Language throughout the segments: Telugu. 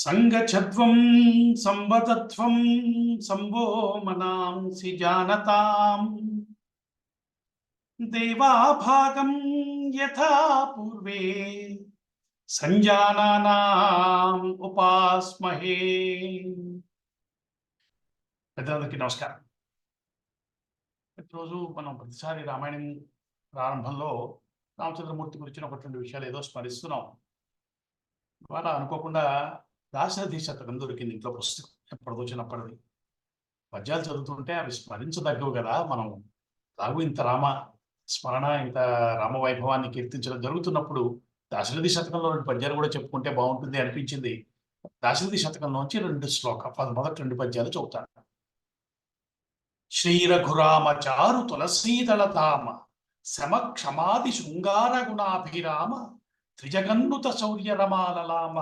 సంగఛధ్వం సంవదత్వం సంభో మనాంసి జానతాం దేవాభాగం యథా పూర్వే సంజానానాం ఉపాస్మహే. పెద్దలందరికీ నమస్కారం. ఈరోజు మనం ప్రతిసారి రామాయణం ప్రారంభంలో రామచంద్రమూర్తి గురించిన ఒకటి రెండు విషయాలు ఏదో స్మరిస్తున్నాం. ఇవాళ అనుకోకుండా దాశరథి శతకం దొరికింది ఇంట్లో పుస్తకం, ఎప్పటిదో చిన్నప్పటిది. పద్యాలు చదువుతుంటే అవి స్మరించదగ్గవు కదా. మనం రాగు ఇంత రామ స్మరణ, ఇంత రామవైభవాన్ని కీర్తించడం జరుగుతున్నప్పుడు దాశరథి శతకంలో రెండు పద్యాలు కూడా చెప్పుకుంటే బాగుంటుంది అనిపించింది. దాశరథి శతకంలోంచి రెండు మొదటి రెండు పద్యాలు చెబుతాను. శ్రీరఘురామ చారు తులసీదళతామ సమక్షమాది శృంగార గుణాభిరామ త్రిజగన్నుత శౌర్య రమాలలామ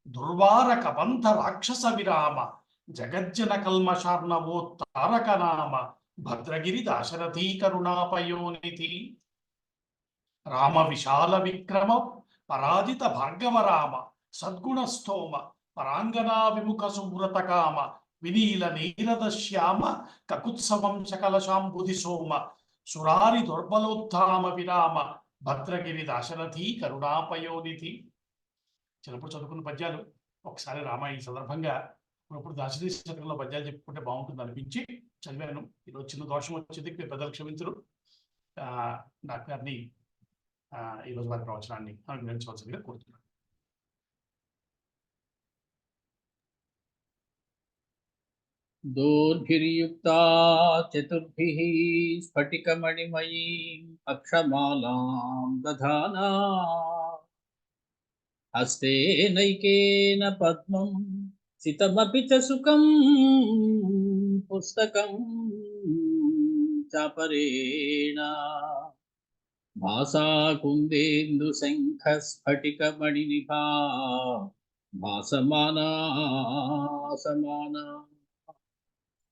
దుర్వార కబంధ రాక్షస విరామ జగజ్జన కల్మషార్ణవో తారక నామ భద్రగిరి దాశరథీ కరుణాపయోనిధి రామ విశాల విక్రమ పరాజిత భార్గవ రామ సద్గుణ స్తోమ పరాంగనా విముఖ సువ్రత కామ వినీల నీరద శ్యామ కకుత్సవం శకలశాంబుధి సోమ సురారి దుర్బలోత్థామ విరామ భద్రగిరి దాశరథీ కరుణాపయోనిధి. చిన్నప్పుడు చదువుకున్న పద్యాలు ఒకసారి రామాయణ సందర్భంగా ఇప్పుడు దాశరథి శతకంలో పద్యాలు చెప్పుకుంటే బాగుంటుంది అనిపించి చదివాను. ఈరోజు చిన్న దోషం వచ్చింది, పెద్దలు క్షమించరు. డాక్టర్ గారిని ఈరోజు వారి ప్రవచనాన్ని అనుగ్రహించవలసిందిగా కోరుతున్నాను. దోర్భిర్యుక్తా చతుర్భిః స్ఫటికమణిమయీం అక్షమాలాం దధానా హస్తేనైకేన పద్మం సితమపి చ సుఖం పుస్తకం చాపరేణ భాసా కుందేందు శంఖ స్ఫటికమణినిభా భాసమానా సమానా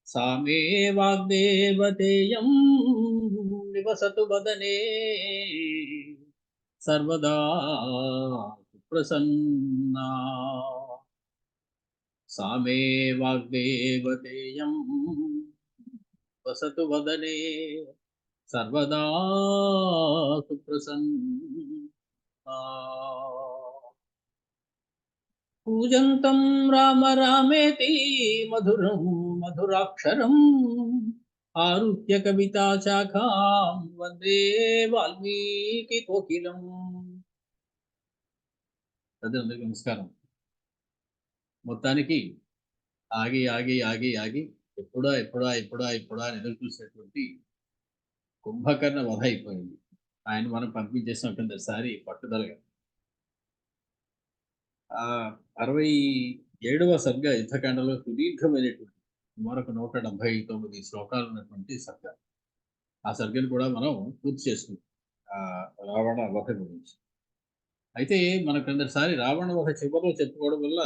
సామే వాగ్దేవతేయం నివసతు వదనే సర్వదా ప్రసన్నా. సామే వాగ్దేవతేయం వసతు వదనే సర్వదా సుప్రసన్నా. పూజంతం రామ రామేతి మధురం మధురాక్షరం ఆరుహ్య కవితా శాఖాం వందే వాల్మీకి కోకిలం. అందరికీ నమస్కారం. మొత్తానికి ఆగి ఆగి ఆగి ఆగి ఎప్పుడా ఎప్పుడా ఎప్పుడా ఎప్పుడా అని ఎదురు చూసేటువంటి కుంభకర్ణ వధ అయిపోయింది. ఆయన మనం పంపించేసినటువంటి సారి పట్టుదలగా 67వ సర్గ యుద్ధకాండలో సుదీర్ఘమైనటువంటి మరొక 179 శ్లోకాలు ఉన్నటువంటి సర్గ. ఆ సర్గను కూడా మనం పూర్తి చేసుకుంటాం రావణ వధ గురించి. అయితే మనకు అందరిసారి రావణ వధ చివరిలో చెప్పుకోవడం వల్ల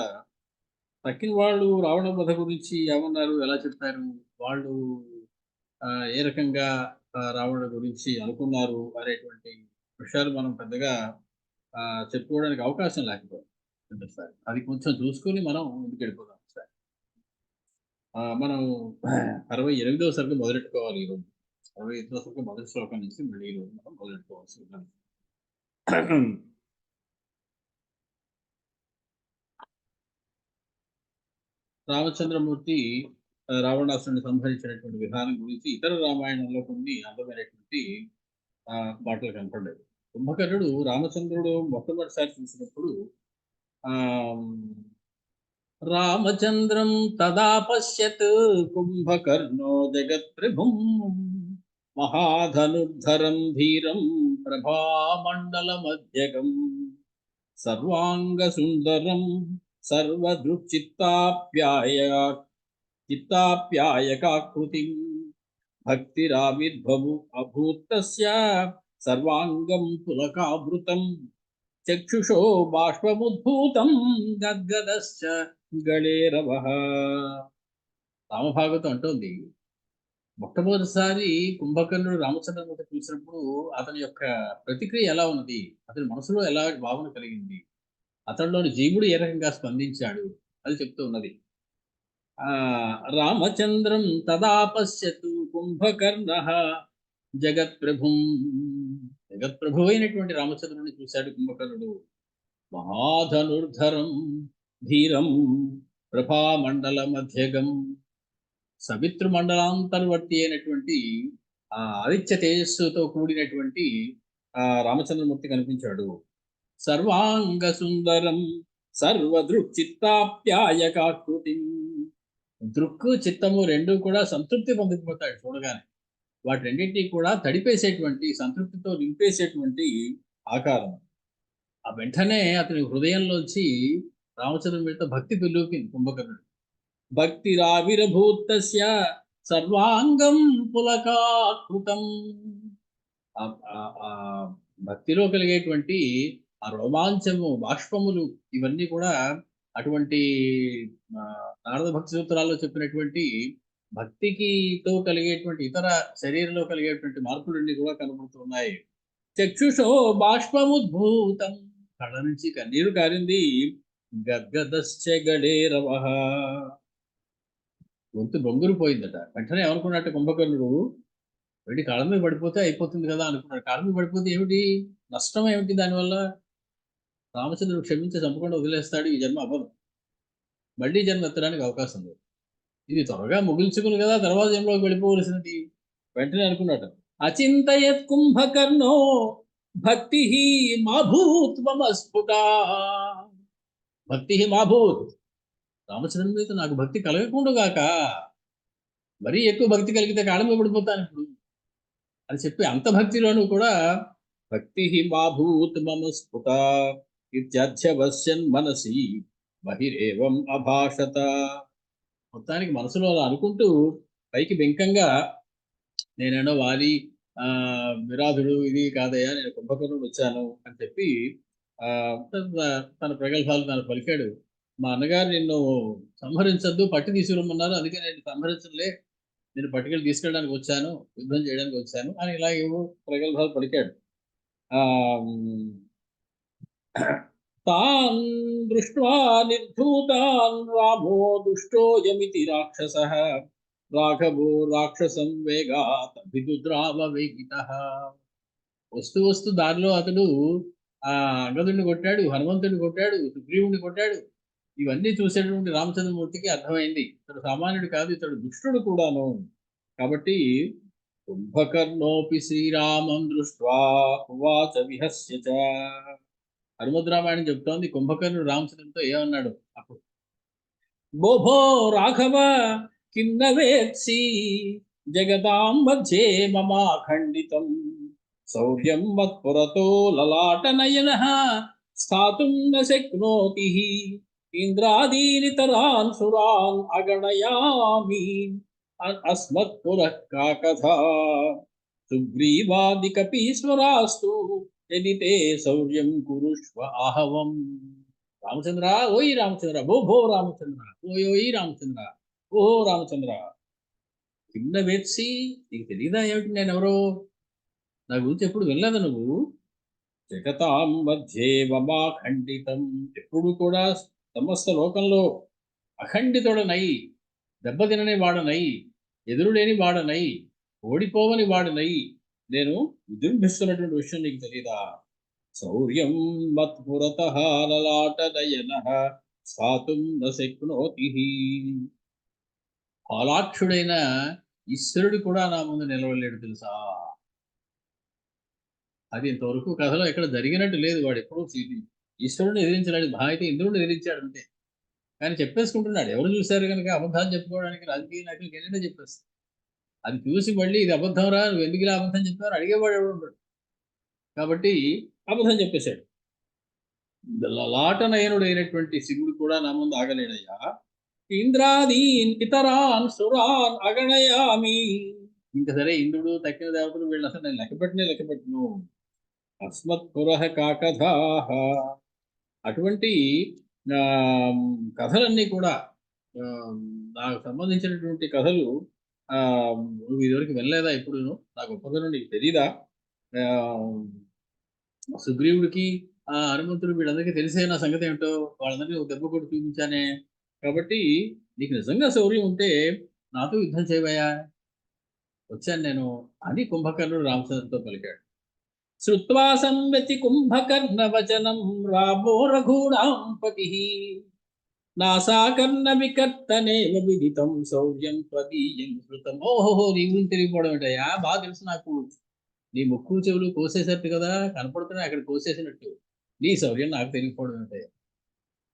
తక్కిన వాళ్ళు రావణ వధ గురించి ఏమన్నారు, ఎలా చెప్పారు, వాళ్ళు ఏ రకంగా రావణ గురించి అనుకున్నారు అనేటువంటి విషయాలు మనం పెద్దగా చెప్పుకోవడానికి అవకాశం లేకపోయింది. సార్ అది కొంచెం చూసుకొని మనం ముందుకు వెళ్ళిపోదాం సార్. మనం 68వ సర్గ మొదలెట్టుకోవాలి ఈరోజు. 68వ సర్గ మొదటి శ్లోకం నుంచి మళ్ళీ ఈరోజు మనం మొదలెట్టుకోవాల్సి ఉన్నాం. రామచంద్రమూర్తి రావణాసురుని సంహరించినటువంటి విధానం గురించి ఇతర రామాయణంలో కొన్ని అందమైనటువంటి మాటలు కనపడలేదు. కుంభకర్ణుడు రామచంద్రుడు మొట్టమొదటిసారి చూసినప్పుడు రామచంద్రం తదా పశ్యత్ కుంభకర్ణో జగత్ప్రభుం మహాధనుర్ధరం ధీరం ప్రభామండలమధ్యగం సర్వాంగ సుందరం చిత్తాప్యాయకాకృతిం భక్తిరావిర్భవు అభూతస్య సర్వాంగం పులకావృతం చక్షుషో బాష్పముద్భూతం గద్గదశ్చ గళేరవః. రామభాగవతం అంటోంది, మొట్టమొదటిసారి కుంభకర్ణుడు రామచంద్రమూర్తి చూసినప్పుడు అతని యొక్క ప్రతిక్రియ ఎలా ఉన్నది, అతని మనసులో ఎలా భావన కలిగింది, అతనిలోని జీవుడు ఏ రకంగా స్పందించాడు అది చెప్తూ ఉన్నది. రామచంద్రం తదా పశ్యతు కుంభకర్ణ జగత్ప్రభుం. జగత్ప్రభు అయినటువంటి రామచంద్రుని చూశాడు కుంభకర్ణుడు. మహాధనుర్ధరం ధీరం ప్రభామండల మధ్యగం. సవితృమండలాంతర్వర్తి అయినటువంటి ఆదిత్య తేజస్సుతో కూడినటువంటి రామచంద్రమూర్తి కనిపించాడు. సర్వాంగ సుందరం సర్వదృక్చిత్తాప్యాయకాకృతి. దృక్కు చిత్తము రెండు కూడా సంతృప్తి పొందిపోతాడు చూడగానే. వాటి రెండింటినీ కూడా తడిపేసేటువంటి, సంతృప్తితో నింపేసేటువంటి ఆకారం. ఆ వెంటనే అతని హృదయంలోంచి రామచంద్రుని మీద భక్తి పెళ్ళూపింది కుంభకర్ణుడు. భక్తిరావిరభూతస్య సర్వాంగం పులకాకృతం. భక్తిలో కలిగేటువంటి ఆ రోమాంచము, బాష్పములు ఇవన్నీ కూడా అటువంటి నారద భక్తి సూత్రాల్లో చెప్పినటువంటి భక్తికితో కలిగేటువంటి ఇతర శరీరంలో కలిగేటువంటి మార్పులన్నీ కూడా కనబడుతున్నాయి. చక్షుషో బాష్పముద్భూతం. కళ్ళ నుంచి కన్నీరు కారింది. గద్గదశ్చ గడేరవ. గొంతు బొంగురు పోయిందట. వెంటనే ఏమనుకున్నట్టు కుంభకర్ణుడు, వెళ్ళి కాళ్ళ మీద పడిపోతే అయిపోతుంది కదా అనుకున్నాడు. కాళ్ళ మీద పడిపోతే ఏమిటి నష్టం, ఏమిటి దానివల్ల? రామచంద్రుడు క్షమించి చంపకుండా వదిలేస్తాడు. ఈ జన్మ అవ్వదు, మళ్ళీ జన్మ ఎత్తడానికి అవకాశం లేదు. ఇది త్వరగా ముగించుకుని కదా తర్వాత జన్మలోకి వెళ్ళిపోవలసినది. వెంటనే అనుకున్నాడు, అచింతయత్ కుంభకర్ణో భక్తి మాభూత్ మమ స్ఫుట. భక్తి మాభూత్, రామచంద్రుని మీద నాకు భక్తి కలగకుండా గాక. మరీ ఎక్కువ భక్తి కలిగితే కాళ్ళ మీద పడిపోతాను ఇప్పుడు అని చెప్పి అంత భక్తిలోనూ కూడా భక్తి మాభూత్ మమ స్ఫుట ఇత్యధ్యవశ్యన్ మనసి బహిరేవం అభాషత. మొత్తానికి మనసులో అలా అనుకుంటూ పైకి బెంకంగా, నేనేనో వాలి విరాధుడు ఇది కాదయ్యా, నేను కుంభకర్ణుడు వచ్చాను అని చెప్పి తన ప్రగల్భాలు తను పలికాడు. మా అన్నగారు నిన్ను సంహరించద్దు, పట్టి తీసుకురమ్మన్నారు, అందుకే నేను సంహరించలే, నేను పట్టుకెళ్ళి తీసుకెళ్ళడానికి వచ్చాను, యుద్ధం చేయడానికి వచ్చాను అని ఇలా ఏవో ప్రగల్భాలు పలికాడు. తాన్ దృష్ట్వా నిర్ధూతాన్ రామో దుష్టోయమితి రాక్షసః రాఘవో రాక్షసం వేగాత్ అభిదుద్రావ వేగితః. వస్తూ వస్తూ దారిలో అతడు అంగదుడిని కొట్టాడు, హనుమంతుడిని కొట్టాడు, సుగ్రీవుడిని కొట్టాడు. ఇవన్నీ చూసేటువంటి రామచంద్రమూర్తికి అర్థమైంది, ఇతడు సామాన్యుడు కాదు, ఇతడు దుష్టుడు కూడాను. కాబట్టి కుంభకర్ణోపి శ్రీరామం దృష్ట్వా ఉవాచ విహస్య చ. హనుమద్రామాయణం చెప్తోంది కుంభకర్ణుడు రామచంద్రుడితో ఏమన్నాడు అప్పుడు. భోభో రాఘవ కిన్న వేత్సి జగతాం మధ్యే మమాఖండితం శౌర్యం మత్పురతో లలాటనయనః స్థాతుం న శక్నోతి ఇంద్రాదీనితరాన్ సురాన్ అగణయామి అస్మత్పురః కాకథా సుగ్రీవాది కపీశ్వరాస్తు యది తే శౌర్యం కురుష్వ ఆహవం. రామచంద్ర, ఓయి రామచంద్ర, భో భో రామచంద్ర, ఓయోయి రామచంద్ర, ఓ రామచంద్ర, కింద వేత్సి, నీకు తెలియదా ఏమిటి నేను ఎవరో? నా గురించి ఎప్పుడు వెళ్ళదా నువ్వు? జగతాం మధ్యే మమా ఖండితం, ఎప్పుడు కూడా సమస్త లోకంలో అఖండితుడనై, దెబ్బతినని వాడనై, ఎదురులేని వాడనై, ఓడిపోవని వాడనై నేను విజృంభిస్తున్నటువంటి విషయం నీకు తెలియదా? శౌర్యం మత్పురతః లలాటనయనః స్థాతుం న శక్నోతి. పాలాక్షుడైన ఈశ్వరుడు కూడా నా ముందు నిలవలేడు తెలుసా. అది ఇంతవరకు కథలో ఎక్కడ జరిగినట్టు లేదు. వాడు ఎప్పుడూ ఈశ్వరుడిని ఎదిరించలేడు, అయితే ఇంద్రుడిని ఎదిరించాడు అంతే. కానీ చెప్పేసుకుంటున్నాడు. ఎవరు చూశారు కనుక అబద్ధాలు చెప్పుకోవడానికి రాజకీయ నాయకులు ఏదైనా చెప్పేస్తారు. అది చూసి మళ్ళీ ఇది అబద్ధం రా, నువ్వు ఎందుకు ఇలా అబద్ధం చెప్పారు అడిగేవాడు ఎవడు ఉంటాడు. కాబట్టి అబద్ధం చెప్పేశాడు. లలాటనయనుడు అయినటువంటి శివుడు కూడా నా ముందు ఆగలేడయ్యా. ఇంద్రాదీన్ ఇతరాన్ సురాన్ అగణయామి. ఇంకా సరే, ఇంద్రుడు తక్కిన దేవతలు వీళ్ళు అసలు నేను లెక్కపెట్టను. అస్మత్పురః కాకథాః. అటువంటి కథలన్నీ కూడా నాకు సంబంధించినటువంటి కథలు నువ్వు ఇదివరకు వెళ్ళలేదా? ఎప్పుడు నా గొప్పతనం నీకు తెలీదా? సుగ్రీవుడికి హనుమంతుడు వీళ్ళందరికీ తెలిసే నా సంగతి ఏమిటో వాళ్ళందరికీ ఒక దెబ్బ కొట్టి చూపించానే. కాబట్టి నీకు నిజంగా శౌర్యం ఉంటే నాతో యుద్ధం చేయవయ్యా, వచ్చాను నేను అని కుంభకర్ణుడు రామచంద్రుడితో పలికాడు. శ్రుత్వా సంవతి కుంభకర్ణ వచనం రామో రఘూణాంపతి నాసాకర్ణ వికర్తనేవ విదితం శౌర్యం త్వదీయం కృతం. ఓహోహో, నీ గురించి తెలియకపోవడం ఏంటయ్యా, బాగా తెలుసు నాకు. నీ ముక్కు చెవులు కోసేసట్టు కదా, కనపడుతున్నాయి అక్కడ కోసేసినట్టు. నీ శౌర్యం నాకు తెలియకపోవడం ఏంటయ్యా,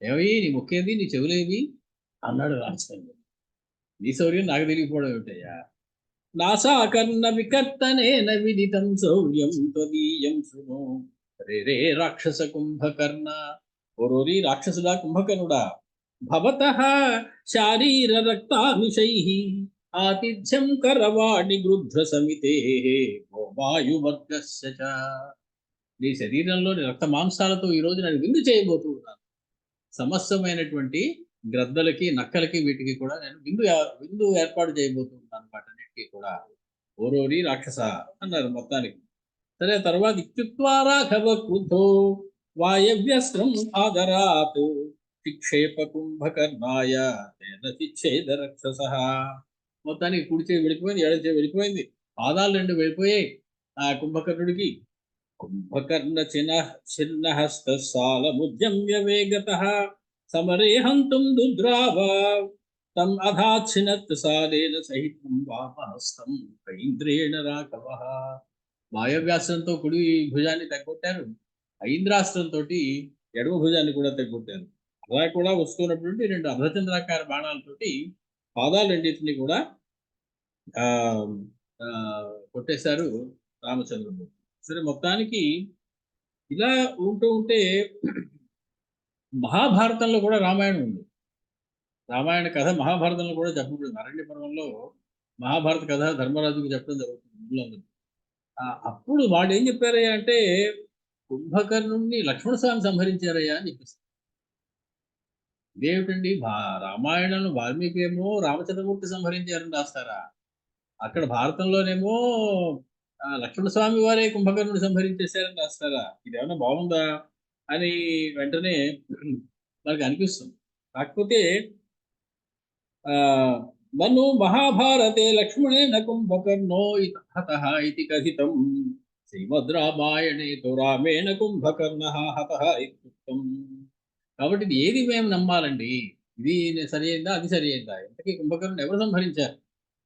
ఏమయ్యి నీ ముక్కేది నీ చెవులేవి అన్నాడు రామచంద్రుడు. నీ శౌర్యం నాకు తెలియకపోవడం ఏమిటయ్యా, నాసాకర్ణ వికర్తనేన విదితం శౌర్యం త్వదీయం శృణు. రే రే రాక్షస కుంభకర్ణ, ఓరోరి రాక్షసుడా కుంభకర్ణుడా, భవతః శారీర రక్తామిషైః ఆతిథ్యం కరవాణి గృధ్ర సమితేః వాయువర్గస్య చ. నీ శరీరంలోని రక్త మాంసాలతో ఈ రోజు నేను విందు చేయబోతూ ఉన్నాను. సమస్తమైనటువంటి గ్రద్దలకి నక్కలకి వీటికి కూడా నేను విందు ఏర్పాటు చేయబోతూ ఉన్నాను వాటన్నిటికీ కూడా. ఓరోరి రాక్షస అన్నారు మొత్తానికి. సరే, తర్వాత ఇత్యుక్త్వా రాఘవ క్రుద్ధో వాయవ్యస్త్రం ఆదరాత్ శిక్షేప కుంభకర్ణాయ తేన శిక్షేద రక్షసః. మొత్తానికి కుడి చేయి వెళ్ళిపోయింది, ఎడమ చేయి వెళ్ళిపోయింది, పాదాలు రెండు వెళ్ళిపోయాయి ఆ కుంభకర్ణుడికి. కుంభకర్ణ చిన్న హస్త సాలముద్యమ్య వేగతః సమరే హంతుం దుద్రావ తం అధాచ్చినత్ సాలేన సహితం వామహస్తం ఐంద్రేణ రాఘవః. వాయవ్యాస్త్రంతో కుడి భుజాన్ని తగ్గొట్టారు, ఐంద్రాస్త్రంతో ఎడమ భుజాన్ని కూడా తగ్గొట్టారు. అలా కూడా వస్తున్నటువంటి రెండు అర్ధచంద్రాకార బాణాలతోటి పాదాలు రెండింటిని కూడా ఆ ఆ, కొట్టేశారు రామచంద్రుడు. సరే, మొత్తానికి ఇలా ఉంటూ ఉంటే మహాభారతంలో కూడా రామాయణం ఉంది. రామాయణ కథ మహాభారతంలో కూడా చెప్పబడింది. అరణ్య పర్వంలో మహాభారత కథ ధర్మరాజుకి చెప్పడం జరుగుతుంది ఇందులో. అప్పుడు వాళ్ళు ఏం చెప్పారయ్యా అంటే, కుంభకర్ణుణ్ణి లక్ష్మణస్వామి సంహరించారయ్యా అని చెప్పేసి. ఇదేమిటండి, రామాయణంలో వాల్మీకి ఏమో రామచంద్రమూర్తి సంహరించారని రాస్తారా, అక్కడ భారతంలోనేమో లక్ష్మణస్వామి వారే కుంభకర్ణుని సంహరించేశారని రాస్తారా? ఇదేమన్నా బాగుందా అని వెంటనే మనకు అనిపిస్తుంది. కాకపోతే నన్ను మహాభారతే లక్ష్మణేన కుంభకర్ణో హతః ఇతి కథితం శ్రీమద్ రామాయణే తు రామేణ కుంభకర్ణః హతః ఇత్యుక్తం. కాబట్టి ఇది ఏది మేము నమ్మాలండి? ఇది సరి అయిందా, అది సరి అయిందా? ఇంతకీ కుంభకర్ణుని ఎవరు సంహరించారు,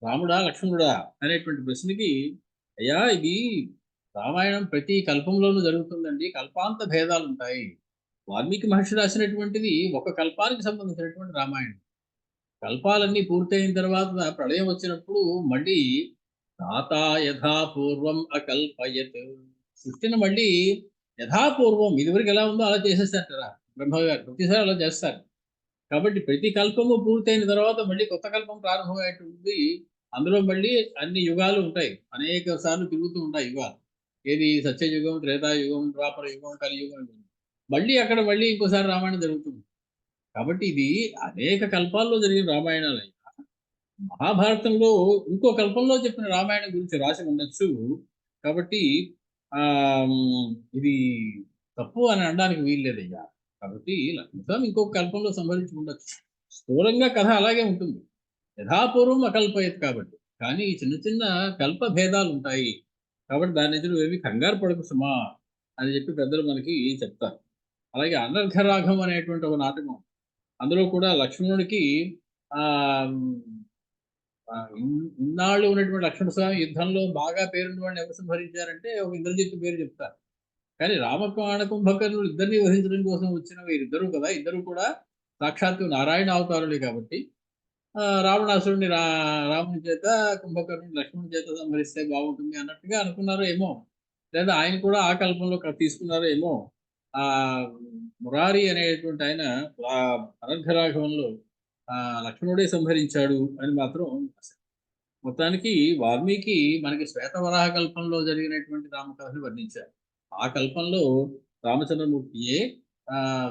రాముడా లక్ష్మణుడా అనేటువంటి ప్రశ్నకి, అయ్యా ఇది రామాయణం ప్రతి కల్పంలోనూ జరుగుతుందండి, కల్పాంత భేదాలు ఉంటాయి. వాల్మీకి మహర్షి రాసినటువంటిది ఒక కల్పానికి సంబంధించినటువంటి రామాయణం. కల్పాలన్నీ పూర్తయిన తర్వాత ప్రళయం వచ్చినప్పుడు మళ్ళీ తాతా యథాపూర్వం అకల్పయత్, సృష్టిని మళ్ళీ యథాపూర్వం ఇదివరకు ఎలా ఉందో అలా చేసేస్తారట బ్రహ్మగారు, ప్రతిసారి అలా చేస్తారు. కాబట్టి ప్రతి కల్పము పూర్తయిన తర్వాత మళ్ళీ కొత్త కల్పం ప్రారంభమయ్యేటువంటి, అందులో మళ్ళీ అన్ని యుగాలు ఉంటాయి, అనేక సార్లు తిరుగుతూ ఉంటాయి యుగాలు. ఏది సత్యయుగం, త్రేతాయుగం, ద్వాపర యుగం, కలియుగం, మళ్ళీ అక్కడ మళ్ళీ ఇంకోసారి రామాయణం జరుగుతుంది. కాబట్టి ఇది అనేక కల్పాల్లో జరిగిన రామాయణాలు. మహాభారతంలో ఇంకో కల్పంలో చెప్పిన రామాయణం గురించి రాసి ఉండొచ్చు. కాబట్టి ఆ ఇది తప్పు అని అనడానికి వీల్లేదయ్యా. కాబట్టి లక్ష్మణస్వామి ఇంకొక కల్పంలో సంభవించి ఉండొచ్చు. స్థూలంగా కథ అలాగే ఉంటుంది, యథాపూర్వం అకల్పయత్. కాబట్టి కానీ చిన్న చిన్న కల్ప భేదాలు ఉంటాయి. కాబట్టి దాని ఎదురు ఏమి కంగారు పడకు సుమా అని చెప్పి పెద్దలు మనకి చెప్తారు. అలాగే అనర్ఘరాఘం అనేటువంటి ఒక నాటకం, అందులో కూడా లక్ష్మణుడికి ఆ ఇన్నాళ్ళు ఉన్నటువంటి లక్ష్మణస్వామి యుద్ధంలో బాగా పేరున్న వాడిని ఎవరు సంహరించారంటే ఒక ఇంద్రజిత్తు పేరు చెప్తారు. కానీ రామబాణ కుంభకర్ణులు ఇద్దరిని వహించడం కోసం వచ్చిన వీరిద్దరూ కదా, ఇద్దరు కూడా సాక్షాత్తు నారాయణ అవతారులే. కాబట్టి రావణాసురుడిని రాముని చేత, కుంభకర్ణుని లక్ష్మణుని చేత సంహరిస్తే బాగుంటుంది అన్నట్టుగా అనుకున్నారో ఏమో, లేదా ఆయన కూడా ఆ కల్పంలో తీసుకున్నారో ఏమో. ఆ మురారి అనేటువంటి ఆయన అనర్ఘరాఘవంలో లక్ష్మణుడే సంహరించాడు అని మాత్రం. మొత్తానికి వాల్మీకి మనకి శ్వేతవరాహ కల్పంలో జరిగినటువంటి రామకథను వర్ణించారు. ఆ కల్పంలో రామచంద్రమూర్తియే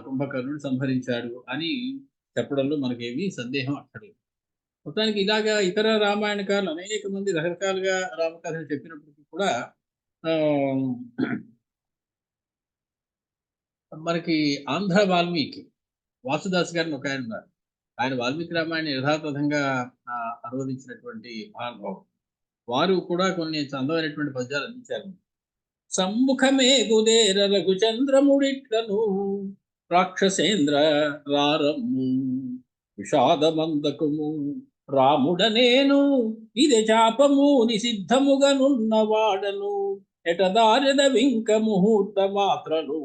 కుంభకర్ణుడు సంహరించాడు అని చెప్పడంలో మనకేమీ సందేహం అక్కర్లేదు. మొత్తానికి ఇలాగా ఇతర రామాయణకారులు అనేక మంది రకరకాలుగా రామకథను చెప్పినప్పటికీ కూడా మనకి ఆంధ్ర వాల్మీకి వాసుదాస్ గారిని ఒక ఆయన ఉన్నారు. ఆయన వాల్మీకి రామాయణ యథాతథంగా అనువదించినటువంటి మహానుభావుడు. వారు కూడా కొన్ని అందమైనటువంటి పద్యాలు అందించారు. సమ్ముఖమే గుదేర రఘుచంద్రముడిట్లను రాక్షసేంద్ర రారమ్ము విషాదమందకము రాముడనేను ఇది చాపము నిసిద్ధముగనున్నవాడను ఎటదారెద వింక ముహూర్త మాత్రను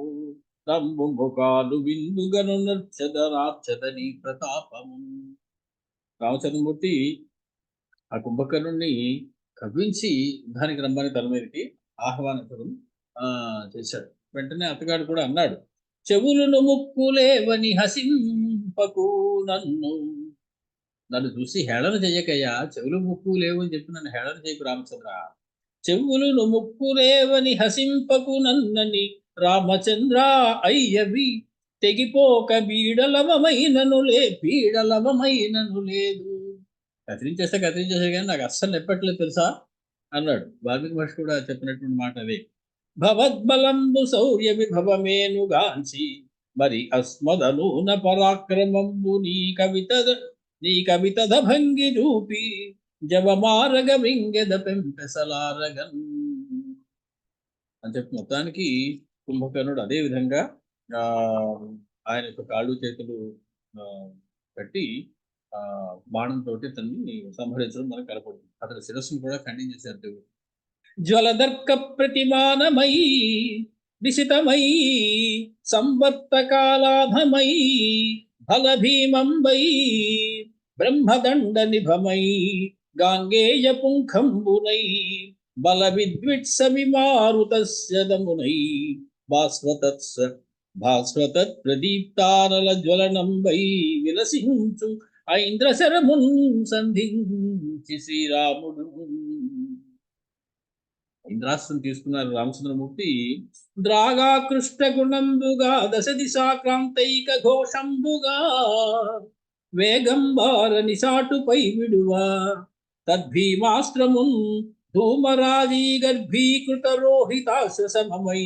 నంబు ముఖాలు విందుగను నర్చదరార్చదని ప్రతాపము. రామచంద్రమూర్తి ఆ కుంభకర్ణుణ్ణి కవ్వించి యుద్ధానికి రమ్మని తన మీదకి ఆహ్వానించడం చేశాడు. వెంటనే అతగాడు కూడా అన్నాడు, చెవులను ముక్కులేవని హసింపకు నన్ను చూసి హేళన చెయ్యకయ్యా, చెవులు ముక్కు లేవు అని చెప్పి నన్ను హేళన చేయకు రామచంద్ర. చెవులను ముక్కులేవని హసింపకు నన్నని రామచంద్ర అయ్యవి తెగిపోక పీడలవమైనను లేదు. కత్తిరించేస్తే కానీ నాకు అస్సలు నెప్పట్లేదు తెలుసా అన్నాడు. వాల్మీకి మహర్షి కూడా చెప్పినటువంటి మాట అదే. భవద్బలంబు శౌర్య విభవమేనుగాంచి మరి అస్మదనూన పరాక్రమంబు నీ కవితద భంగి చూపి జవమారగ వింగెద పెంపెసలారగన్ అని చెప్పి మొత్తానికి కుంభకర్ణుడు అదే విధంగా ఆయన యొక్క కాళ్ళు చేతులు కట్టి బాణంతో తన్ని సంహరించడం మనకు కనపడుతుంది. అతని శిరస్సును కూడా ఖండించేశారు దేవుడు. జ్వలదర్క ప్రతిమానమై విసితమై సంవర్తకాలాధమై ఫలభీమంబై బ్రహ్మదండ నిభమై గాంగేయ పుంఖంబునై బల విద్విట్స విమారుతస్య దమునై భాస్వతత్ ప్రదీప్తానల జ్వలనంబై విలసించు ఐంద్రశరమున్ సంధించి శ్రీరాముడు. ఇంద్రాస్త్రం తీసుకున్నారు రామచంద్రమూర్తి. ద్రాగాకృష్ట గుణంబుగా దశ దిశాక్రాంతైక ఘోషంబుగా వేగంబార నిశాటుపై విడువా తద్భీమాస్త్రమున్ ధూమరాజీ గర్భీకృత రోహితాశ సమమై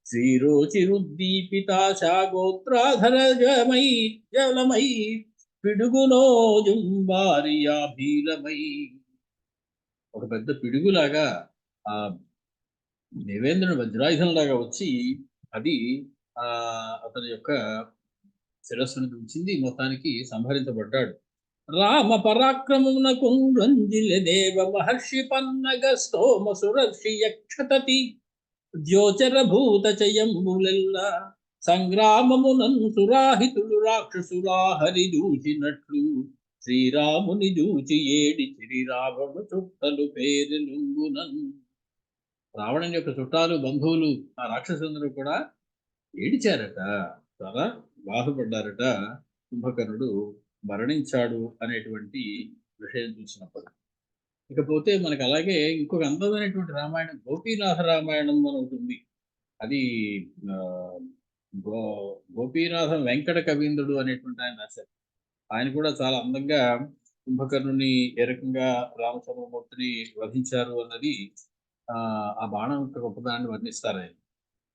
శ్రీరోచిరుద్దీపితాశాగోత్రాధర జలమై పిడుగునో జుంబారియాభీలమై. ఒక పెద్ద పిడుగులాగా ఆ దేవేంద్రుని వజ్రాయుధంలాగా వచ్చి అది అతని యొక్క శిరస్సును దుంచింది. మొత్తానికి సంహరించబడ్డాడు. రామ పరాక్రమమునకు రంజిల దేవ మహర్షి పన్నగ స్తోమ సురర్షి యక్షతతి ద్యోచర భూత చయంబులెల్ల సంగ్రామమునన్ సురాహితులు రాక్షసురాహరి దూచినట్లు శ్రీరాముని దూచి ఏడి శ్రీరాముడు చుట్టలు పేరులుంగునన్. రావణుని యొక్క చుట్టాలు బంధువులు ఆ రాక్షసులందరూ కూడా ఏడిచారట, చాలా బాధపడ్డారట. కుంభకర్ణుడు మరణించాడు అనేటువంటి విషయం చూసినప్పుడు. ఇకపోతే మనకు అలాగే ఇంకొక అందమైనటువంటి రామాయణం గోపీనాథ రామాయణం అని ఉంటుంది. అది గోపీనాథం వెంకట కవీంద్రుడు అనేటువంటి ఆయన రాశారు. ఆయన కూడా చాలా అందంగా కుంభకర్ణుని ఏ రకంగా రామచంద్రమూర్తిని వధించారు అన్నది ఆ బాణం యొక్క గొప్పదాన్ని వర్ణిస్తారు ఆయన.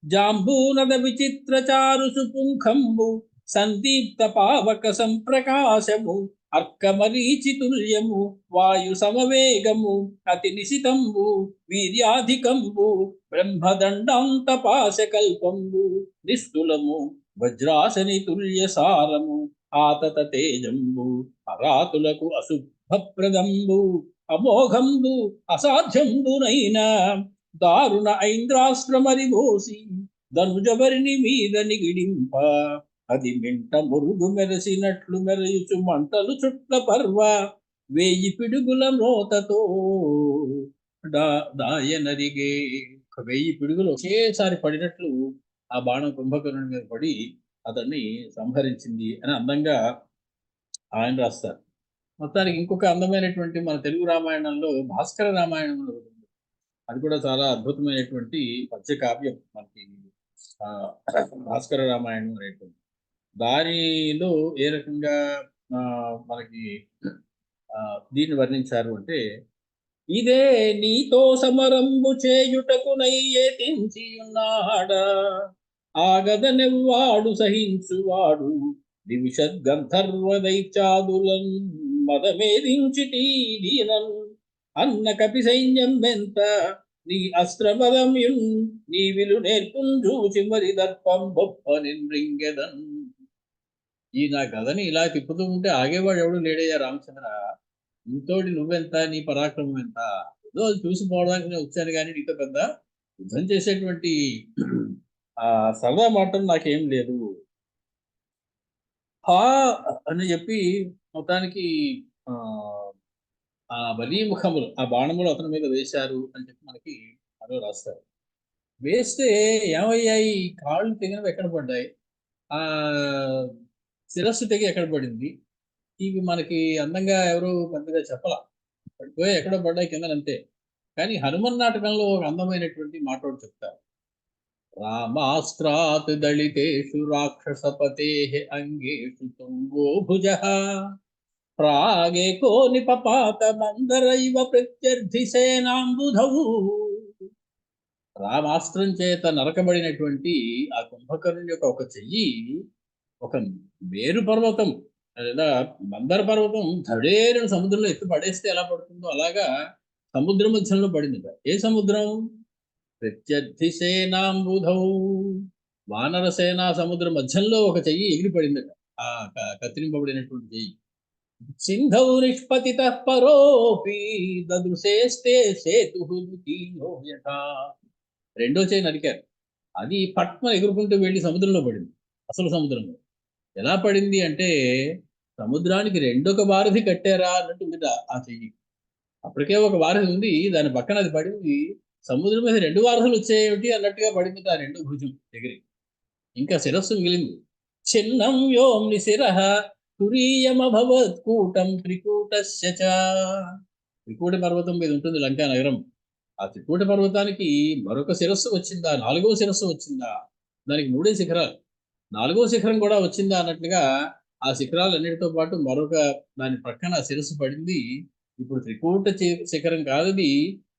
జాంబూనద విచిత్ర చారు సుపుంఖంబు సందీప్త పావక సంప్రకాశము అర్కమరీచి తుల్యము వాయు సమవేగము అతి నిశితంబు వీర్యాధికంబు బ్రహ్మదండాంత పాశకల్పంబు నిస్తులము వజ్రాసని తుల్య సారము ఆతత తేజంబు అరాతులకు అశుభప్రదంబు అమోఘంబు అసాధ్యంబునైనా దారుణ ఐంద్రాశ్రమరి మోసి ధనుజవరిని మీద నిగిడింప అది మింట మురుగు మెరసినట్లు మెరయుచు మంటలు చుట్ల పర్వ 1000 పిడుగుల మోతతో దాయనరిగే. 1000 పిడుగులు ఒకేసారి పడినట్లు ఆ బాణం కుంభకర్ణుని మీద పడి అతన్ని సంహరించింది అని అందంగా ఆయన రాస్తారు. మొత్తానికి ఇంకొక అందమైనటువంటి మన తెలుగు రామాయణంలో భాస్కర రామాయణం ఉంటుంది. అది కూడా చాలా అద్భుతమైనటువంటి పద్యకావ్యం మనకి భాస్కర రామాయణం అనేటువంటి. దానిలో ఏ రకంగా మనకి దీన్ని వర్ణించారు అంటే, ఇదే నీతో సమరంబు చేయుటకు నయ్యేతించి ఉన్నాడా ఆగదనెవ్వాడు సహించువాడు దివిషద్గంధర్వదైత్యాదులన్ మదమేదించిటి దీనన్ అన్న కపి సైన్యం ఎంత నీ అస్త్రబలమ్యున్ నీ విలు నేర్పుంజూచి మరి దర్పం బొప్ప నిన్రింగెదన్. ఈ నా గదని ఇలా తిప్పుతూ ఉంటే ఆగేవాడు ఎవడు లేడయ్యా రామచంద్ర. నీతోటి నువ్వెంత, నీ పరాక్రమం ఎంత, ఏదో అది చూసిపోవడానికి నేను వచ్చాను కానీ నీతో పెద్ద యుద్ధం చేసేటువంటి ఆ సరదా మాటలు నాకేం లేదు హా అని చెప్పి మొత్తానికి ఆ ఆ బలీముఖములు ఆ బాణములు అతని మీద వేశారు అని చెప్పి మనకి అదో రాస్తారు. వేస్తే ఏమయ్యాయి, కాళ్ళు తెగినవి ఎక్కడ పడ్డాయి, ఆ శిరస్సు తెగి ఎక్కడ పడింది, ఇవి మనకి అందంగా ఎవరు పెద్దగా చెప్పలా. పడిపోయి ఎక్కడో పడ్డాయి కింద అంతే. కానీ హనుమన్ నాటకంలో ఒక అందమైనటువంటి మాట ఒకటి చెప్తారు. రామాస్త్రాత్ దళితేషు రాక్షసపతే అంగేషు తుంగో భుజ ప్రాగేకో నిపపాత మందరైవ ప్రత్యర్థి సేనాంబుధౌ. రామాస్త్రం చేత నరకబడినటువంటి ఆ కుంభకర్ణుని యొక్క ఒక చెయ్యి ఒక మేరు పర్వతం లేదా మందర పర్వతం ధడేరుని సముద్రంలో ఎత్తి పడేస్తే ఎలా పడుతుందో అలాగా సముద్ర మధ్యంలో పడింది. ఏ సముద్రం? ప్రత్యర్థి సేనాంబుధౌ. వానర సేనా సముద్ర మధ్యంలో ఒక చెయ్యి ఎగిరి పడిందట, ఆ కత్తిరింపబడినటువంటి చెయ్యి. సింధౌ నిష్పతిత పరోపి దదృశేస్తే సేతు యథా. రెండో చేయి నరికారు, అది పట్మ ఎగురుకుంటూ వెళ్ళి సముద్రంలో పడింది. అసలు సముద్రంలో ఎలా పడింది అంటే సముద్రానికి రెండొక వారధి కట్టారా అన్నట్టు ఉంది ఆ చెయ్యి. అప్పటికే ఒక వారధి ఉంది, దాని పక్కన అది పడింది, సముద్రం మీద రెండు వారధులు వచ్చేమిటి అన్నట్టుగా పడింది ఆ రెండో భుజం ఎగిరి. ఇంకా శిరస్సు మిగిలింది. చిన్నం యోమ్ని శిరః తురీయమభవత్ కూటం త్రికూటస్య చ. త్రికూట పర్వతం మీద ఉంటుంది లంకా నగరం. ఆ త్రికూట పర్వతానికి మరొక శిరస్సు వచ్చిందా, నాలుగో శిరస్సు వచ్చిందా, దానికి మూడే శిఖరాలు, నాలుగో శిఖరం కూడా వచ్చిందా అన్నట్లుగా ఆ శిఖరాలన్నిటితో పాటు మరొక దాని ప్రక్కన శిరస్సు పడింది. ఇప్పుడు త్రికూట శిఖరం కాదది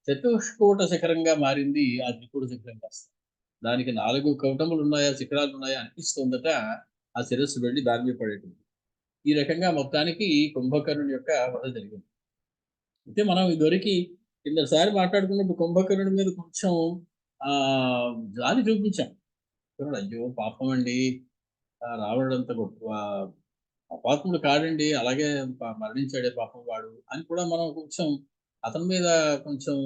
చతుష్కూట శిఖరంగా మారింది. ఆ త్రికూట శిఖరం కాస్త దానికి 4 కౌటములు ఉన్నాయా, శిఖరాలు ఉన్నాయా అనిపిస్తుందట. ఆ శిరస్సు వెళ్ళి దాని మీద పడేటుంది. ఈ రకంగా మొత్తానికి కుంభకర్ణుని యొక్క వధ జరిగింది. అయితే మనం ఇదివరకు కిందసారి మాట్లాడుకున్నప్పుడు కుంభకర్ణుడి మీద కొంచెం జాలి చూపించాం. అయ్యో పాపం అండి, రావణుడు అంత గొప్ప అపాత్ముడు కాడండి, అలాగే మరణించాడే పాపం వాడు అని కూడా మనం కొంచెం అతని మీద కొంచెం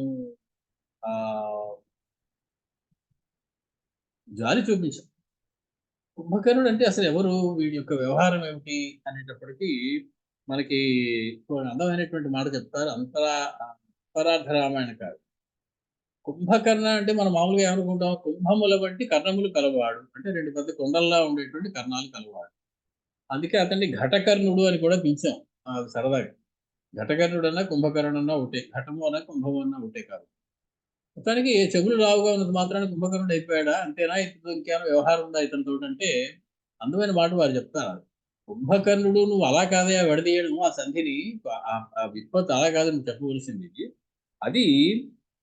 జాలి చూపించాం. కుంభకర్ణుడు అంటే అసలు ఎవరు, వీడి యొక్క వ్యవహారం ఏమిటి అనేటప్పటికీ మనకి అందమైనటువంటి మాట చెప్తారు. అంతరార్థ రామాయణ కాదు. కుంభకర్ణ అంటే మనం మామూలుగా ఏమనుకుంటాం, కుంభముల వంటి కర్ణములు కలవాడు అంటే 2 పెద్ద కొండల్లా ఉండేటువంటి కర్ణాలు కలవాడు. అందుకే అతన్ని ఘటకర్ణుడు అని కూడా పిలిచాం సరదాగా. ఘటకర్ణుడు అన్నా కుంభకర్ణుడు అన్నా ఒకటే, ఘటము అన్నా కుంభము అన్నా ఒకటే కాదు. మొత్తానికి చెవులు లావుగా ఉన్నది మాత్రాన్ని కుంభకర్ణుడు అయిపోయాడా, అంతేనా, ఇతను ఇంకేమైనా వ్యవహారం ఉందా ఇతనితో అంటే అందమైన మాట వారు చెప్తారు. కుంభకర్ణుడు నువ్వు అలా కాదే విడదీయడం ఆ సంధిని, ఆ విత్పత్తి అలా కాదు నువ్వు చెప్పవలసింది. అది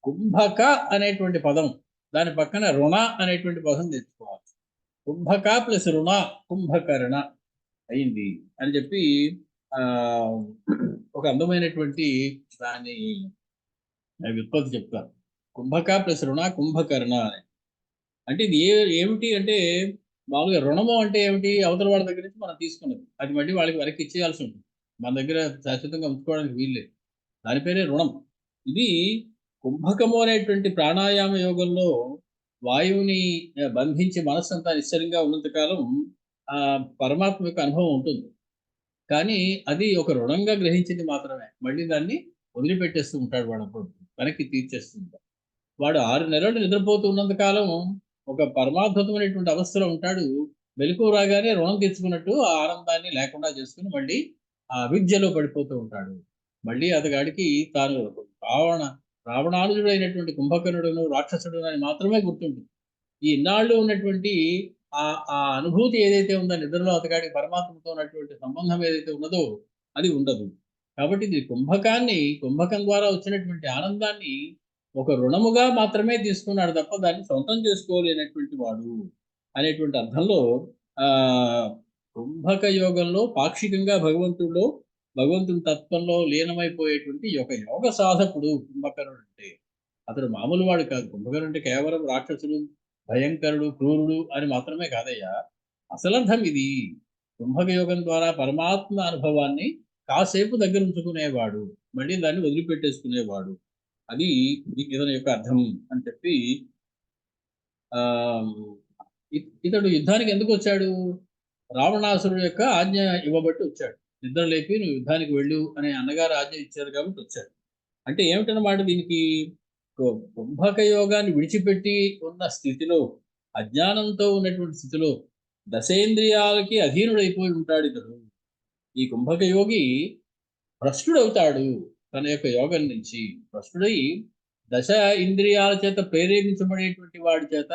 కుంభక అనేటువంటి పదం, దాని పక్కన రుణ అనేటువంటి పదం తెచ్చుకోవాలి. కుంభక ప్లస్ రుణ కుంభకర్ణ అయింది అని చెప్పి ఒక అందమైనటువంటి దాని విత్పత్తి చెప్తారు. కుంభక ప్లస్ రుణ కుంభకర్ణ అని. అంటే ఇది ఏమిటి అంటే మామూలుగా రుణము అంటే ఏమిటి, అవతల వాళ్ళ దగ్గర నుంచి మనం తీసుకున్నది అది మళ్ళీ వాళ్ళకి వెనక్కి ఇచ్చేయాల్సి ఉంటుంది, మన దగ్గర శాశ్వతంగా ఉంచుకోవడానికి వీల్లేదు, దాని పేరే రుణం. ఇది కుంభకము అనేటువంటి ప్రాణాయామ యోగంలో వాయువుని బంధించి మనస్సంతా నిశ్చలంగా ఉన్నంతకాలం ఆ పరమాత్మ యొక్క అనుభవం ఉంటుంది. కానీ అది ఒక రుణంగా గ్రహించింది మాత్రమే, మళ్ళీ దాన్ని వదిలిపెట్టేస్తూ ఉంటాడు వాడు, అప్పుడు వెనక్కి తీర్చేస్తూ ఉంటాడు. వాడు 6 నెలలు నిద్రపోతూ ఉన్నంత కాలం ఒక పరమాద్భుతమైనటువంటి అవస్థలో ఉంటాడు. మెలకువ రాగానే రుణం తెచ్చుకున్నట్టు ఆ ఆనందాన్ని లేకుండా చేసుకుని మళ్ళీ ఆ అవిద్యలో పడిపోతూ ఉంటాడు. మళ్ళీ అతగాడికి తాను రావణానుజుడైనటువంటి కుంభకర్ణుడును రాక్షసుడు అని మాత్రమే గుర్తుంటుంది. ఈ ఇన్నాళ్ళు ఉన్నటువంటి ఆ అనుభూతి ఏదైతే ఉందో నిద్రలో అతగాడికి పరమాత్మతో ఉన్నటువంటి సంబంధం ఏదైతే ఉన్నదో అది ఉండదు. కాబట్టి ఇది కుంభకం ద్వారా వచ్చినటువంటి ఆనందాన్ని ఒక రుణముగా మాత్రమే తీసుకున్నాడు తప్ప దాన్ని సొంతం చేసుకోలేనటువంటి వాడు అనేటువంటి అర్థంలో కుంభక యోగంలో పాక్షికంగా భగవంతుని తత్వంలో లీనమైపోయేటువంటి ఒక యోగ సాధకుడు కుంభకర్ణుడు అంటే. అతడు మామూలు వాడు కాదు. కుంభకర్ణుడు అంటే కేవలం రాక్షసుడు, భయంకరుడు, క్రూరుడు అని మాత్రమే కాదయ్యా. అసలర్థం ఇది. కుంభక యోగం ద్వారా పరమాత్మ అనుభవాన్ని కాసేపు దగ్గర ఉంచుకునేవాడు, మళ్ళీ దాన్ని వదిలిపెట్టేసుకునేవాడు. అది ఇతని యొక్క అర్థం అని చెప్పి ఆ ఇతడు యుద్ధానికి ఎందుకు వచ్చాడు? రావణాసురుడు యొక్క ఆజ్ఞ ఇవ్వబట్టి వచ్చాడు. నిద్ర లేపి నువ్వు యుద్ధానికి వెళ్ళు అనే అన్నగారు ఆజ్ఞ ఇచ్చారు కాబట్టి వచ్చాడు. అంటే ఏమిటన్నమాట దీనికి? కుంభక యోగాన్ని విడిచిపెట్టి ఉన్న స్థితిలో, అజ్ఞానంతో ఉన్నటువంటి స్థితిలో దశేంద్రియాలకి అధీనుడైపోయి ఉంటాడు ఇతడు. ఈ కుంభక యోగి భ్రష్టుడవుతాడు. తన యొక్క యోగం నుంచి భ్రష్టుడై దశ ఇంద్రియాల చేత ప్రేరేపించబడేటువంటి వాడి చేత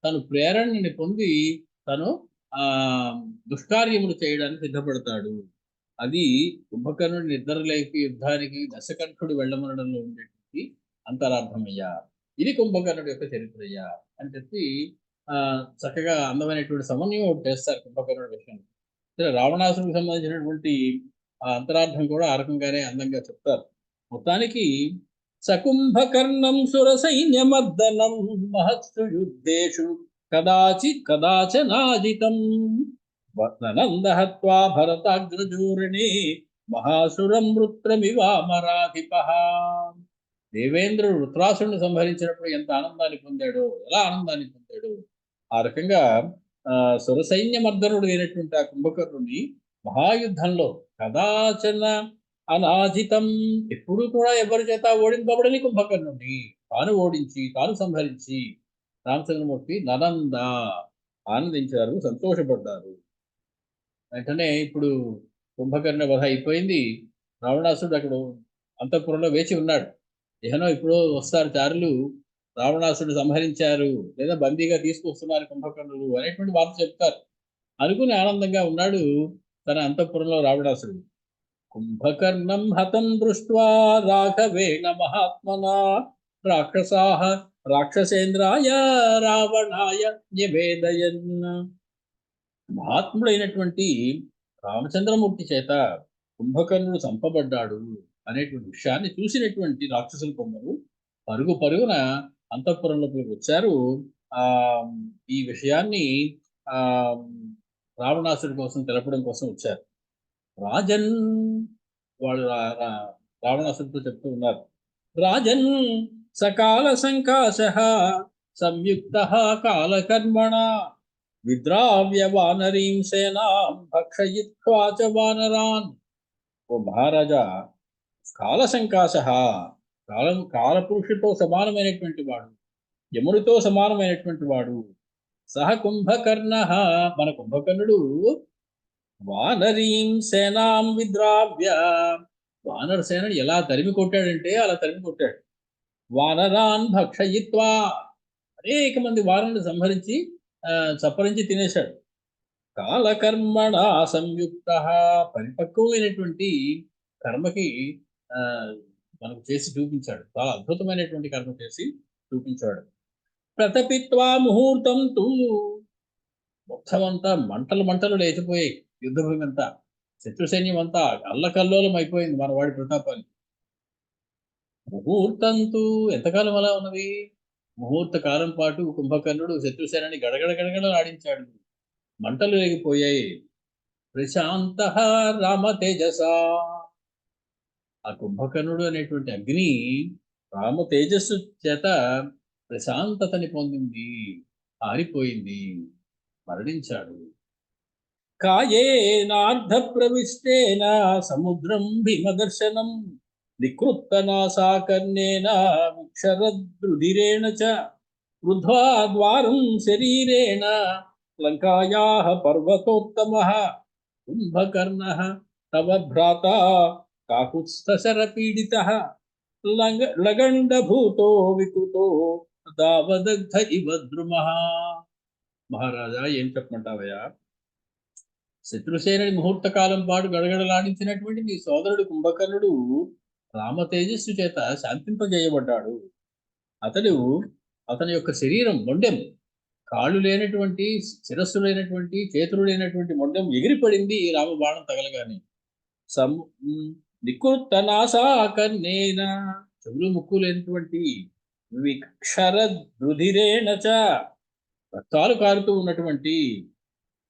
తను ప్రేరణని పొంది తను ఆ దుష్కార్యములు చేయడానికి సిద్ధపడతాడు. అది కుంభకర్ణుడి నిద్రలేపి యుద్ధానికి దశకంఠుడు వెళ్ళమనడంలో ఉండేటువంటి అంతరార్థమయ్యా. ఇది కుంభకర్ణుడి యొక్క చరిత్రయ్యా అని చెప్పి చక్కగా అందమైనటువంటి సమన్వయం ఒకటి చేస్తారు కుంభకర్ణుడి విషయంలో. రావణాసుడికి సంబంధించినటువంటి ఆ అంతరార్థం కూడా ఆ రకంగానే అందంగా చెప్తారు. మొత్తానికి సకుంభకర్ణం సురసైన్యమర్దనం మహత్సు యుద్ధేషు కదాచనాజితం నందహత్వా భరతాగ్రజూరిణి మహాసురం వృత్రమివామరాధిపః. దేవేంద్రుడు వృత్రాసురుని సంహరించినప్పుడు ఎంత ఆనందాన్ని పొందాడో, ఎలా ఆనందాన్ని పొందాడో ఆ రకంగా సురసైన్యమర్దనుడు అయినటువంటి ఆ కుంభకర్ణుని మహాయుద్ధంలో కదాచన అనాజితం, ఎప్పుడు కూడా ఎవరి చేత ఓడింపబడని కుంభకర్ణుడిని తాను ఓడించి తాను సంహరించి రామచంద్రమూర్తి ననంద ఆనందించారు, సంతోషపడ్డారు. వెంటనే ఇప్పుడు కుంభకర్ణ వధ అయిపోయింది. రావణాసుడు అక్కడ అంతఃపురంలో వేచి ఉన్నాడు. ఏహనో ఇప్పుడు వస్తారు చారులు, రావణాసుడు సంహరించారు లేదా బందీగా తీసుకొస్తున్నారు కుంభకర్ణులు అనేటువంటి వార్త చెప్తారు. అనుకుని ఆనందంగా ఉన్నాడు తన అంతఃపురంలో రావణాసుడు. కుంభకర్ణం హతం దృష్ట్వా రాఘవేణ మహాత్మనా రాక్షసేంద్రాయ రావణాయ నివేదయన్. మహాత్ముడైనటువంటి రామచంద్రమూర్తి చేత కుంభకర్ణుడు చంపబడ్డాడు అనేటువంటి విషయాన్ని చూసినటువంటి రాక్షసులు కొందరు పరుగున అంతఃపురంలోకి వచ్చారు. ఈ విషయాన్ని రావణాసుడి కోసం తెలపడం కోసం వచ్చారు. రాజన్ వాళ్ళు రావణాసుడితో చెప్తూ ఉన్నారు. రాజన్ సకాల సంకాశ సంయుక్త కాలకర్మణ విద్రావ్య వానరీం సేనాం భక్షయిత్వా చ వానరాన్. ఓ మహారాజా, కాల సంకాశ, కాలపురుషుడితో సమానమైనటువంటి వాడు, యముడితో సమానమైనటువంటి వాడు సహ కుంభకర్ణ, మన కుంభకర్ణుడు వానరీం సేనాం విద్రావ్య, వానర సేనని ఎలా తరిమి కొట్టాడంటే అలా తరిమి కొట్టాడు. వానరాన్ భక్షయిత్వా, అనేక మంది వానరులను సంహరించి చప్పరించి తినేశాడు. కాలకర్మణ సంయుక్త, పరిపక్వమైనటువంటి కర్మకి మనకు చేసి చూపించాడు. చాలా అద్భుతమైనటువంటి కర్మ చేసి చూపించాడు. ప్రతపిత్వా ముహూర్తం తూ, మొత్తం అంతా మంటలు లేచిపోయాయి. యుద్ధభూమి అంతా, శత్రు సైన్యం అంతా అల్లకల్లోలం అయిపోయింది మన వాడి ప్రతాపాన్ని. ముహూర్తంతు, ఎంతకాలం అలా ఉన్నది? ముహూర్త కాలం పాటు కుంభకర్ణుడు శత్రుసేనని గడగడ ఆడించాడు. మంటలు లేగిపోయాయి. ప్రశాంత రామ తేజస, ఆ కుంభకర్ణుడు అనేటువంటి అగ్ని రామ తేజస్సు చేత ప్రశాంతతని పొందింది, ఆరిపోయింది, మరణించాడు. కాయేనార్ధ ప్రవిష్టేన సముద్రం భీమదర్శనం నికృత్తనాసాకర్ణేన విక్షరద్రుధిరేణ చ వృద్ధ్వా ద్వారం శరీరేణ లంకాయాః పర్వతోత్తమః కుంభకర్ణః తవ భ్రాతా కాకుత్స్థశరపీడితః లగండభూతో వికృతో దావదగ్ధ ఇవ ద్రుమః. మహారాజా, ఏం చెప్పమంటావయ్యా? శత్రుసేనని ముహూర్త కాలం పాటు గడగడలాడించినటువంటి నీ సోదరుడు కుంభకర్ణుడు రామ తేజస్సు చేత శాంతింపజేయబడ్డాడు. అతని యొక్క శరీరం మొండెం, కాళ్ళు లేనటువంటి, శిరస్సు లేనటువంటి, చేతులు లేనటువంటి మొండెం ఎగిరిపడింది రామబాణం తగలగానే. నికృత్త నాసా కన్నేన, చెవులు ముక్కు లేనటువంటి విక్షర రుధిరేణచ, రక్తాలు కారుతూ ఉన్నటువంటి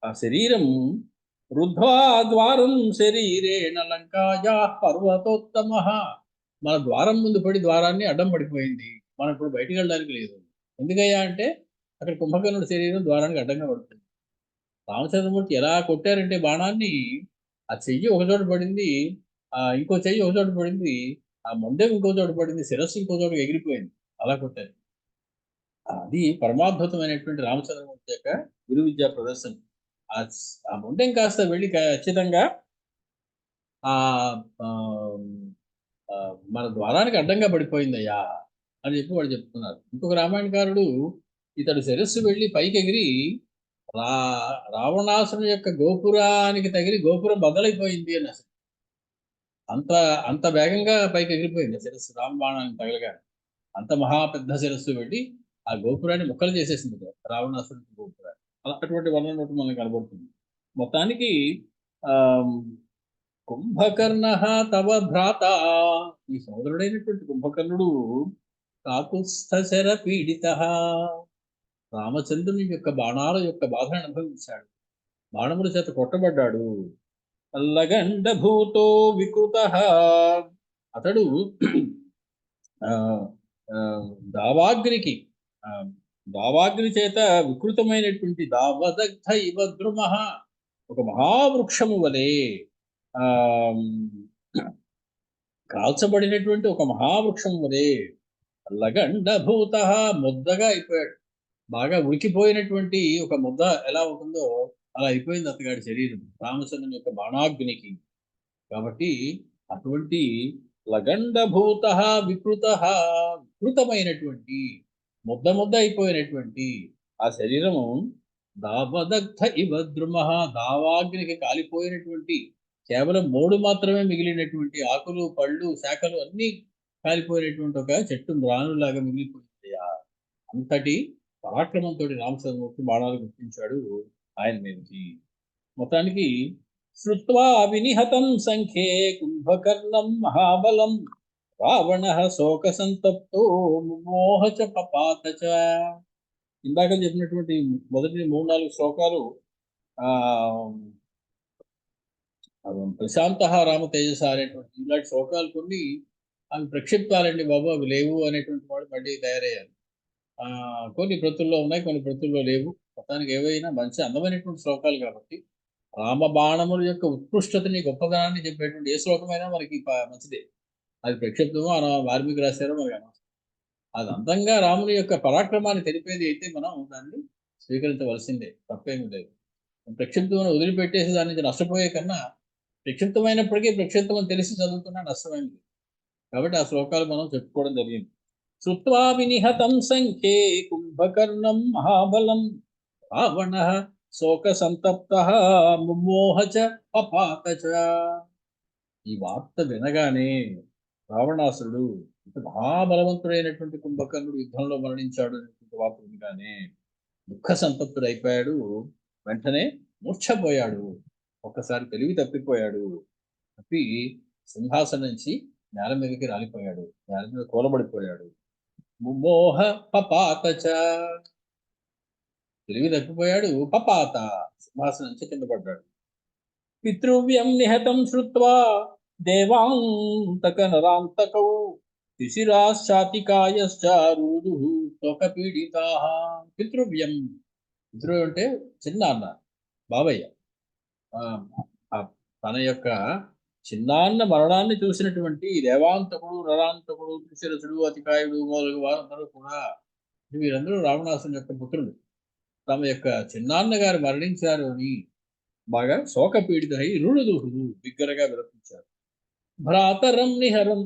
ఆ శరీరం రుద్ధ్వా ద్వారం శరీరేణ లంకాయా పర్వతోత్తమ, మన ద్వారం ముందు పడి ద్వారాన్ని అడ్డం పడిపోయింది. మనం ఇప్పుడు బయటికి వెళ్ళడానికి లేదు. ఎందుకయ్యా అంటే అక్కడ కుంభకర్ణుడి శరీరం ద్వారానికి అడ్డంగా పడుతుంది. రామచంద్రమూర్తి ఎలా కొట్టారంటే బాణాన్ని, ఆ చెయ్యి ఒక చోట పడింది, ఇంకో చెయ్యి ఒక చోట పడింది, ఆ మొండెం ఇంకో చోట పడింది, శిరస్సు ఇంకో చోట ఎగిరిపోయింది. అలా కొట్టారు. అది పరమాద్భుతమైనటువంటి రామచంద్రమూర్తి యొక్క గురు విద్యా ప్రదర్శన. ఆ మొండెం కాస్త వెళ్ళి ఖచ్చితంగా ఆ మన ద్వారానికి అడ్డంగా పడిపోయిందయ్యా అని చెప్పి వాళ్ళు చెప్తున్నారు. ఇంకొక రామాయణకారుడు, ఇతడు శిరస్సు వెళ్ళి పైకి ఎగిరి రావణాసురుని యొక్క గోపురానికి తగిలి గోపురం బదలైపోయింది అని. అసలు అంత అంత వేగంగా పైకి ఎగిరిపోయింది శిరస్సు రామబాణానికి తగలగా. అంత మహా పెద్ద శిరస్సు వెళ్ళి ఆ గోపురాన్ని ముక్కలు చేసేసింది రావణాసురుని గోపురాన్ని. అటువంటి వర్ణన మనకు కనబడుతుంది. మొత్తానికి ఆ కుంభకర్ణ తవ భ్రాత, ఈ సోదరుడైనటువంటి కుంభకర్ణుడు కాకుస్థశర పీడిత, రామచంద్రుని యొక్క బాణాల యొక్క బాధను అనుభవించాడు. బాణముల చేత కొట్టబడ్డాడు. లగండ భూతో వికృత, అతడు దావాగ్నికి దావాగ్ని చేత వికృతమైనటువంటి దావదగ్ధ ఇవ ద్రుమ, ఒక మహావృక్షము వలె కాల్చబడినటువంటి ఒక మహావృక్షం వలె లగండభూత, ముద్దగా అయిపోయాడు. బాగా ఉడికిపోయినటువంటి ఒక ముద్ద ఎలా ఉంటుందో అలా అయిపోయింది అతగాడి శరీరం రామచంద్రుని యొక్క బాణాగ్నికి. కాబట్టి అటువంటి లగండభూత వికృత, వికృతమైనటువంటి ముద్ద ముద్ద అయిపోయినటువంటి ఆ శరీరము దావదగ్ధ ఇవ ద్రుమ, దావాగ్నికి కాలిపోయినటువంటి కేవలం 3 మాత్రమే మిగిలినటువంటి ఆకులు, పళ్ళు, శాఖలు అన్నీ కాలిపోయినటువంటి ఒక చెట్టు మ్రానులాగా మిగిలిపోయింది. అంతటి పరాక్రమంతో రామచంద్రమూర్తి బాణాలు గుర్తించాడు ఆయన మీదకి. మొత్తానికి శ్రుత్వా వినిహతం సంఖ్యే కుంభకర్ణం మహాబలం రావణ శోక సంతప్తో మోహచ పపాతచ. ఇందాక చెప్పినటువంటి మొదటి 3-4 శ్లోకాలు ప్రశాంత రామ తేజస అనేటువంటి ఇలాంటి శ్లోకాలు కొన్ని అవి ప్రక్షిప్తాలండి బాబు, అవి లేవు అనేటువంటి వాడు మళ్ళీ తయారయ్యారు. కొన్ని ప్రతుల్లో ఉన్నాయి, కొన్ని ప్రతుల్లో లేవు. మొత్తానికి ఏవైనా మంచి అందమైనటువంటి శ్లోకాలు కాబట్టి రామబాణముల యొక్క ఉత్కృష్టతని, గొప్పదనాన్ని చెప్పేటువంటి ఏ శ్లోకమైనా మనకి మంచిదే. అది ప్రక్షిప్తమో వాల్మీకి రాశారో మనకి అనవసరం. అది అందంగా రాముని యొక్క పరాక్రమాన్ని తెలిపేది అయితే మనం దాన్ని స్వీకరించవలసిందే, తప్పేమీ లేదు. ప్రక్షిప్తమని వదిలిపెట్టేసి దాని నుంచి నష్టపోయే కన్నా ప్రక్షిప్తమైనప్పటికీ ప్రక్షిప్తమని తెలిసి చదువుతున్నా నష్టమైంది. కాబట్టి ఆ శ్లోకాలు మనం చెప్పుకోవడం జరిగింది. శ్రుత్వా వినిహతం సంఖ్యే కుంభకర్ణం మహాబలం రావణ శోక సంతప్త ముమోహచ పపాతచ. ఈ వార్త వినగానే రావణాసురుడు, మహాబలవంతుడైనటువంటి కుంభకర్ణుడు యుద్ధంలో మరణించాడు అనేటువంటి వార్త వినగానే దుఃఖ సంతప్తుడు అయిపోయాడు. వెంటనే మూర్ఛపోయాడు, ఒక్కసారి తెలివి తప్పిపోయాడు. తప్పి సింహాసనం నుంచి నేల మీదకి రాలిపోయాడు, నేల మీద కూలబడిపోయాడు. ముమోహ పపాతచ, తెలివి తప్పిపోయాడు. పపాత, సింహాసనం నుంచి కింద పడ్డాడు. పితృవ్యం నిహతం శ్రుత్వా దేవాంతక నరాంతకౌ శిశిరాశ్చాతికాయశ్చ రూదు శోక పీడితా. పితృవ్యం, పితృ అంటే చిన్న అన్న, బాబయ్య. తన యొక్క చిన్నాన్న మరణాన్ని చూసినటువంటి దేవాంతకుడు, నరాంతకుడు, త్రిశిరసుడు, అతికాయుడు మొదలగు వారందరూ కూడా, వీరందరూ రావణాసుని యొక్క పుత్రులు. తమ యొక్క చిన్నాన్న గారు మరణించారు అని బాగా శోక పీడితై రుణుదుహుడు బిగ్గరగా విలపించారు. భ్రాతరం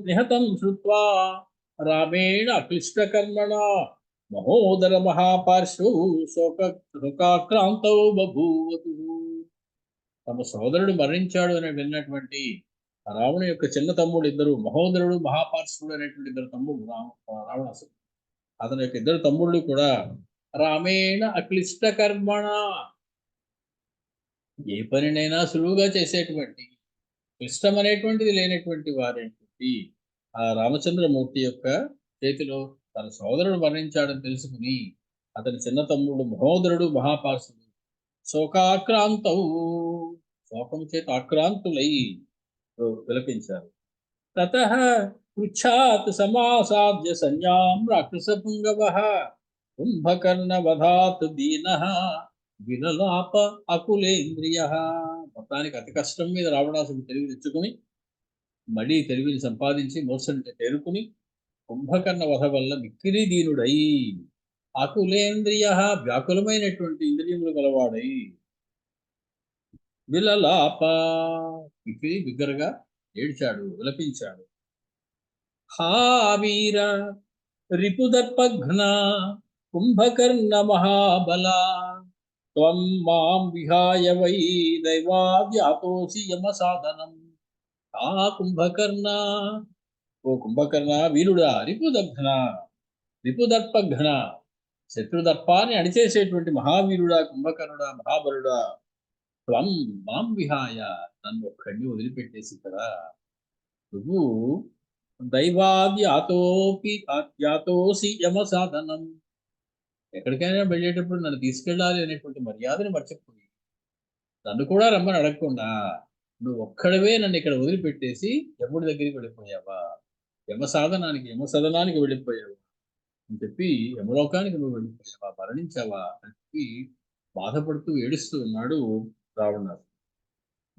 నిహతం శ్రుత్వా రామేణ అక్లిష్టకర్మణ మహోదర మహాపార్శ్వౌ శోకాక్రాంతౌ బభూవతు. తమ సోదరుడు మరణించాడు అని విన్నటువంటి రావణ యొక్క చిన్న తమ్ముడు ఇద్దరు, మహోదరుడు, మహాపార్శ్వుడు అనేటువంటి ఇద్దరు తమ్ముడు రావణాసుడు. అతని యొక్క ఇద్దరు తమ్ముళ్ళు కూడా రామేణ అక్లిష్టకర్మణ, ఏ పనినైనా సులువుగా చేసేటువంటి, క్లిష్టమనేటువంటిది లేనటువంటి వారేటువంటి ఆ రామచంద్రమూర్తి యొక్క చేతిలో తన సోదరుడు మరణించాడని తెలుసుకుని అతని చిన్న తమ్ముడు మహోదరుడు మహాపాసుడు శోకాక్రాంతౌ, శోకము చేత ఆక్రాంతులై విలపించారు. తతః పృచ్ఛాత్ సమాసాద్య సంజ్ఞాం రాక్షసపుంగవః కుంభకర్ణవధాత్ దీనః విలలాప అకులేంద్రియః. మొత్తానికి అతి కష్టం మీద రావణాసుడు తెలివి తెచ్చుకుని మళ్ళీ తెలివిని సంపాదించి మోసంటే తేరుకుని కుంభకర్ణ వధ వల్ల మిక్కిలి దీనుడై అకులేంద్రియ, వ్యాకులమైనటువంటి ఇంద్రియములు గలవాడై విలలాప, మిక్కిలి బిగ్గరగా ఏడ్చాడు, విలపించాడు. హా వీర రిపుదర్పఘ్న కుంభకర్ణ మహాబల త్వం మాం విహాయ వై దైవావ్యాతోసి యమ సాధనం. ఆ కుంభకర్ణ, ఓ కుంభకర్ణ వీరుడా, రిపుదగ్న, రిపుదర్పఘ్న, శత్రుదర్పాన్ని అణిచేసేటువంటి మహావీరుడా, కుంభకర్ణుడా, మహాబలుడా, త్వం మాం విహాయ, నన్ను ఒక్కడిని వదిలిపెట్టేసి కదా నువ్వు దైవాద్యాతోసి యమ సాధనం, ఎక్కడికైనా వెళ్ళేటప్పుడు నన్ను తీసుకెళ్ళాలి అనేటువంటి మర్యాదను మర్చిపోయి నన్ను కూడా రమ్మని అడగకుండా నువ్వు ఒక్కడవే నన్ను ఇక్కడ వదిలిపెట్టేసి యముడి దగ్గరికి వెళ్ళిపోయావా, యమసదనానికి వెళ్ళిపోయావా అని చెప్పి, యమలోకానికి నువ్వు వెళ్ళిపోయావా, మరణించావా అని చెప్పి బాధపడుతూ ఏడుస్తూ ఉన్నాడు రావణుడు.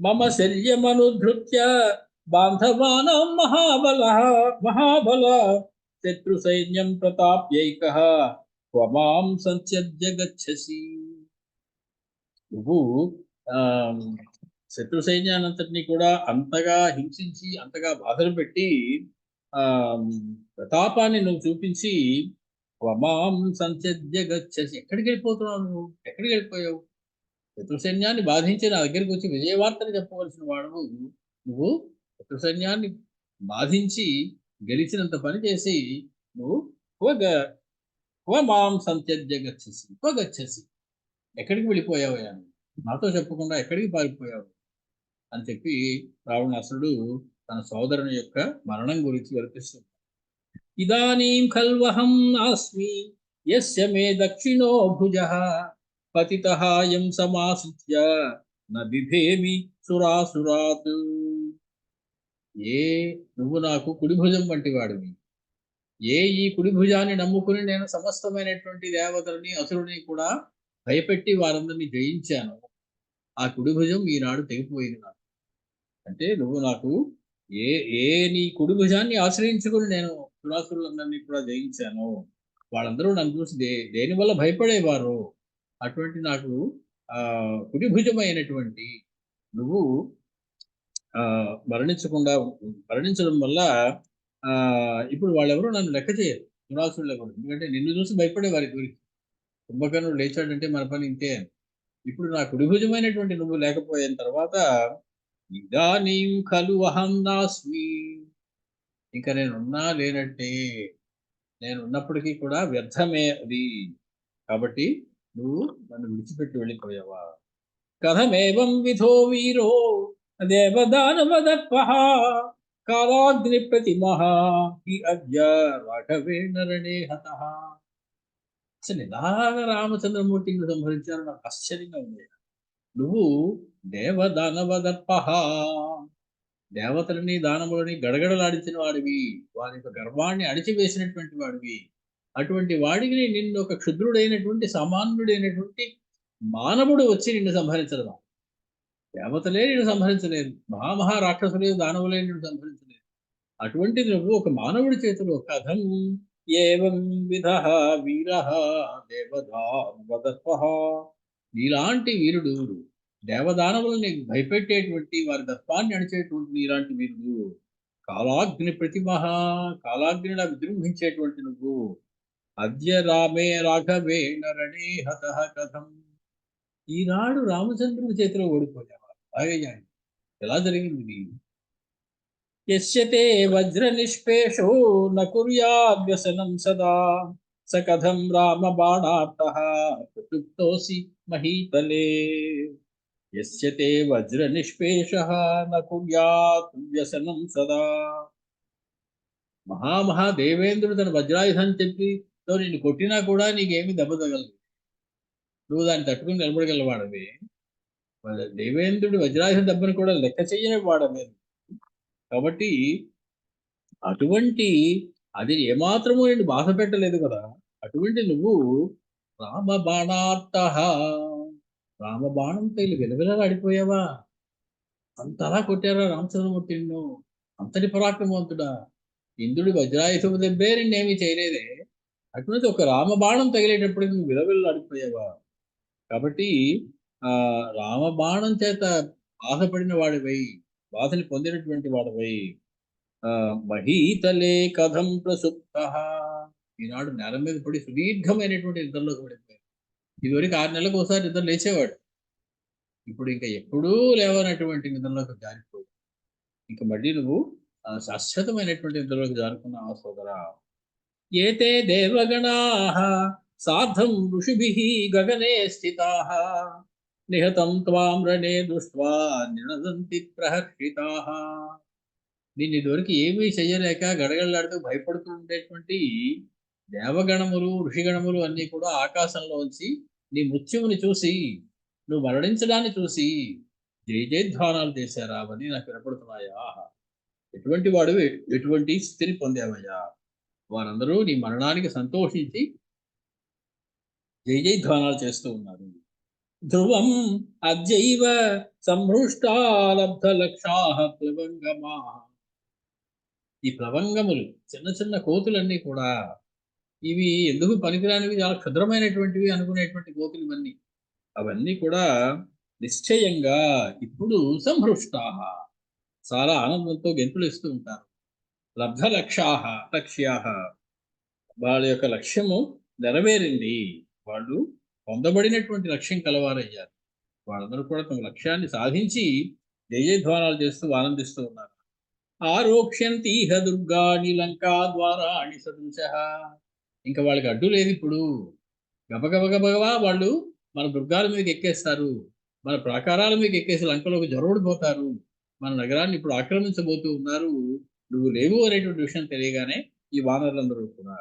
మమ శల్యమనుధృత్య బాంధవానాం మహాబల శత్రు సైన్యం ప్రతాప్యైకః త్వమాం సంత్యజ్య గచ్చసి. నువ్వు శత్రు సైన్యానంతటినీ కూడా అంతగా హింసించి అంతగా బాధలు పెట్టి ప్రతాపాన్ని నువ్వు చూపించి త్వమాం సంత్యజ్య గచ్చసి, ఎక్కడికి వెళ్ళిపోతున్నావు నువ్వు, ఎక్కడికి వెళ్ళిపోయావు? శత్రు సైన్యాన్ని బాధించి నా దగ్గరికి వచ్చి విజయవార్తను చెప్పవలసిన వాడు నువ్వు శత్రు సైన్యాన్ని బాధించి గెలిచినంత పని చేసి నువ్వు మాం సంత్యజ్య గచ్చసి, గచ్చసి, ఎక్కడికి వెళ్ళిపోయావయ్యా, నాతో చెప్పకుండా ఎక్కడికి పారిపోయావు అని చెప్పి రావణాసురుడు తన సోదరుని యొక్క మరణం గురించి వివరిస్తున్నాడు. ఇదానీం ఖల్వహం నాస్మి యస్య మే దక్షిణో భుజః పతితః యం సమాశ్రిత్య న బిభేమి సురాసురాత్. నువ్వు నాకు కుడి భుజం వంటి వాడివి, ఈ కుడి భుజాన్ని నమ్ముకుని నేను సమస్తమైనటువంటి దేవతలని అసురుని కూడా భయపెట్టి వారందరినీ జయించాను. ఆ కుడి భుజం ఈనాడు తెగిపోయింది నాకు. అంటే నువ్వు నాకు నీ కుడి భుజాన్ని ఆశ్రయించుకుని నేను సురాసురులందరినీ కూడా జయించాను. వాళ్ళందరూ నన్ను చూసి దేని వల్ల భయపడేవారు. అటువంటి నాకు కుడి భుజమైనటువంటి నువ్వు మరణించడం వల్ల ఇప్పుడు వాళ్ళెవరూ నన్ను లెక్క చేయరు, సురాసురులు ఎవరు. ఎందుకంటే నిన్ను చూసి భయపడేవారి గురికి. కుంభకర్ణుడు లేచాడంటే మన పని ఇంతే. ఇప్పుడు నా కుడి భుజమైనటువంటి నువ్వు లేకపోయిన తర్వాత ఇదానీం ఖలు అహం నాస్మి, ఇంకా నేనున్నా లేనట్టే, నేను ఉన్నప్పటికీ కూడా వ్యర్థమే అది. కాబట్టి నువ్వు నన్ను విడిచిపెట్టి వెళ్ళిపోయావా. కథమేవం విధో వీరో దేవదానవదర్పః కాలాగ్ని ప్రతిమః హి అద్య రాఘవేణ రణే హతః. అసలు ఎలాగ రామచంద్రమూర్తిని సంహరించారో నాకు ఆశ్చర్యంగా ఉంది. నువ్వు దేవదానవదర్పః, దేవతలని దానములని గడగడలాడించిన వాడివి, వారి యొక్క గర్వాన్ని అణిచివేసినటువంటి వాడివి. అటువంటి వాడికి నిన్ను ఒక క్షుద్రుడైనటువంటి సామాన్యుడైనటువంటి మానవుడు వచ్చి నిన్ను సంహరించడం. దేవతలే నిన్ను సంహరించలేదు, మహారాక్షసులే దానవులే నిన్ను సంహరించలేదు. అటువంటిది నువ్వు ఒక మానవుడి చేతిలో కథం ఏవం విధః వీరః దేవదానవదర్పః, నీలాంటి వీరుడు దేవదానవులని భయపెట్టేటువంటి వారి దర్పాన్ని అణిచేటువంటి నీలాంటి వీరుడు, కాలాగ్ని ప్రతిమః, కాలాగ్నిలా విజృంభించేటువంటి నువ్వు అద్య రామే రాఘవేణ రణే హతః కథం, ఈనాడు రామచంద్రుడి చేతిలో ఓడిపోయావా. అలాగయ్యా, ఎలా జరిగింది? యస్య తే వజ్ర నిష్పేషో న కుర్యాద్ వ్యసనం సదా స కథం రామ బాణార్థః ప్రయుక్తోసి మహీతలే యస్య తే వజ్ర నిష్పేషః న కుర్యాత్ వ్యసనం సదా. దేవేంద్రుడు తన వజ్రాయుధం చెప్పి నిన్ను కొట్టినా కూడా నీకేమీ దెబ్బ తగలదు, నువ్వు దాన్ని తట్టుకుని నిలబడగలవాడవే. దేవేంద్రుడి వజ్రాయుధం దెబ్బను కూడా లెక్క చెయ్యని వాడవే. కాబట్టి అటువంటి అది ఏమాత్రము నిన్ను బాధ పెట్టలేదు కదా, అటువంటి నువ్వు రామ బాణార్థః, రామ బాణం తగిలి విలవిలలాడిపోయావా? అంతలా కొట్టారా రామచంద్రమూర్తి నిన్ను? అంతటి పరాక్రమవంతుడా? ఇంద్రుడి వజ్రాయుధము దెబ్బే నిన్నేమీ చేయలేదే, అటువంటి ఒక రామబాణం తగిలేటప్పటికి నువ్వు విలవిల్లాడిపోయావా? కాబట్టి రామబాణం చేత బాధపడిన వాడివై, బాధని పొందినటువంటి వాడివై, మహీతలే కథం ప్రసుప్తః, ఈనాడు నేల మీద పడి సుదీర్ఘమైనటువంటి నిద్రలోకి పడిపోయాడు. ఇదివరకు 6 నెలలకు ఒకసారి నిద్ర లేచేవాడు, ఇప్పుడు ఇంకా ఎప్పుడూ లేవనటువంటి నిద్రలోకి జారిపోయాడు. ఇంకా మళ్ళీ నువ్వు శాశ్వతమైనటువంటి నిద్రలోకి జారుకున్నావా సోదరా. ఏతే దేవగణాః సార్ధం ఋషిభిః గగనే స్థితాః నిహతం త్వాం రణే దృష్ట్వా నినదంతి ప్రహర్షితాః. దీన్ని ఇదివరకు ఏమీ చెయ్యలేక గడగడలాడుతూ భయపడుతూ ఉండేటువంటి దేవగణములు ఋషిగణములు అన్నీ కూడా ఆకాశంలోంచి నీ మృత్యువుని చూసి, నువ్వు మరణించడాన్ని చూసి జయ జయధ్వానాలు చేశారా? అవన్నీ నాకు వినపడుతున్నాయా? ఎటువంటి వాడు, ఎటువంటి స్థితిని పొందావయ్యా? వారందరూ నీ మరణానికి సంతోషించి జయ జయధ్వానాలు చేస్తూ ఉన్నారు. ధ్రువం అద్యైవ సంహృష్టాలబ్ధ లక్షాః ప్లవంగమాః. ఈ ప్లవంగములు చిన్న చిన్న కోతులన్నీ కూడా ఇవి ఎందుకు పనికిరానివి, చాలా క్షుద్రమైనటువంటివి అనుకునేటువంటి కోతులు ఇవన్నీ, అవన్నీ కూడా నిశ్చయంగా ఇప్పుడు సంహృష్టాః, చాలా ఆనందంతో గెంతులు ఇస్తూ ఉంటారు. లబ్ధ లక్ష్యాః, వాళ్ళ యొక్క లక్ష్యము నెరవేరింది, వాళ్ళు పొందబడినటువంటి లక్ష్యం కలవారయ్యారు. వాళ్ళందరూ కూడా తమ లక్ష్యాన్ని సాధించి జయధ్వానాలు చేస్తూ ఆనందిస్తూ ఉన్నారు. ఆరోక్ష్యంతీహ దుర్గాణి లంకా ద్వారాణి సదృశః. ఇంకా వాళ్ళకి అడ్డు లేదు ఇప్పుడు, గబగబగబగా వాళ్ళు మన దుర్గాల మీదకి ఎక్కేస్తారు, మన ప్రాకారాల మీదకి ఎక్కేసి లంకలోకి జొరబడిపోతారు, మన నగరాన్ని ఇప్పుడు ఆక్రమించబోతూ ఉన్నారు. నువ్వు లేవు అనేటువంటి విషయం తెలియగానే ఈ వానరులందరూ కూడా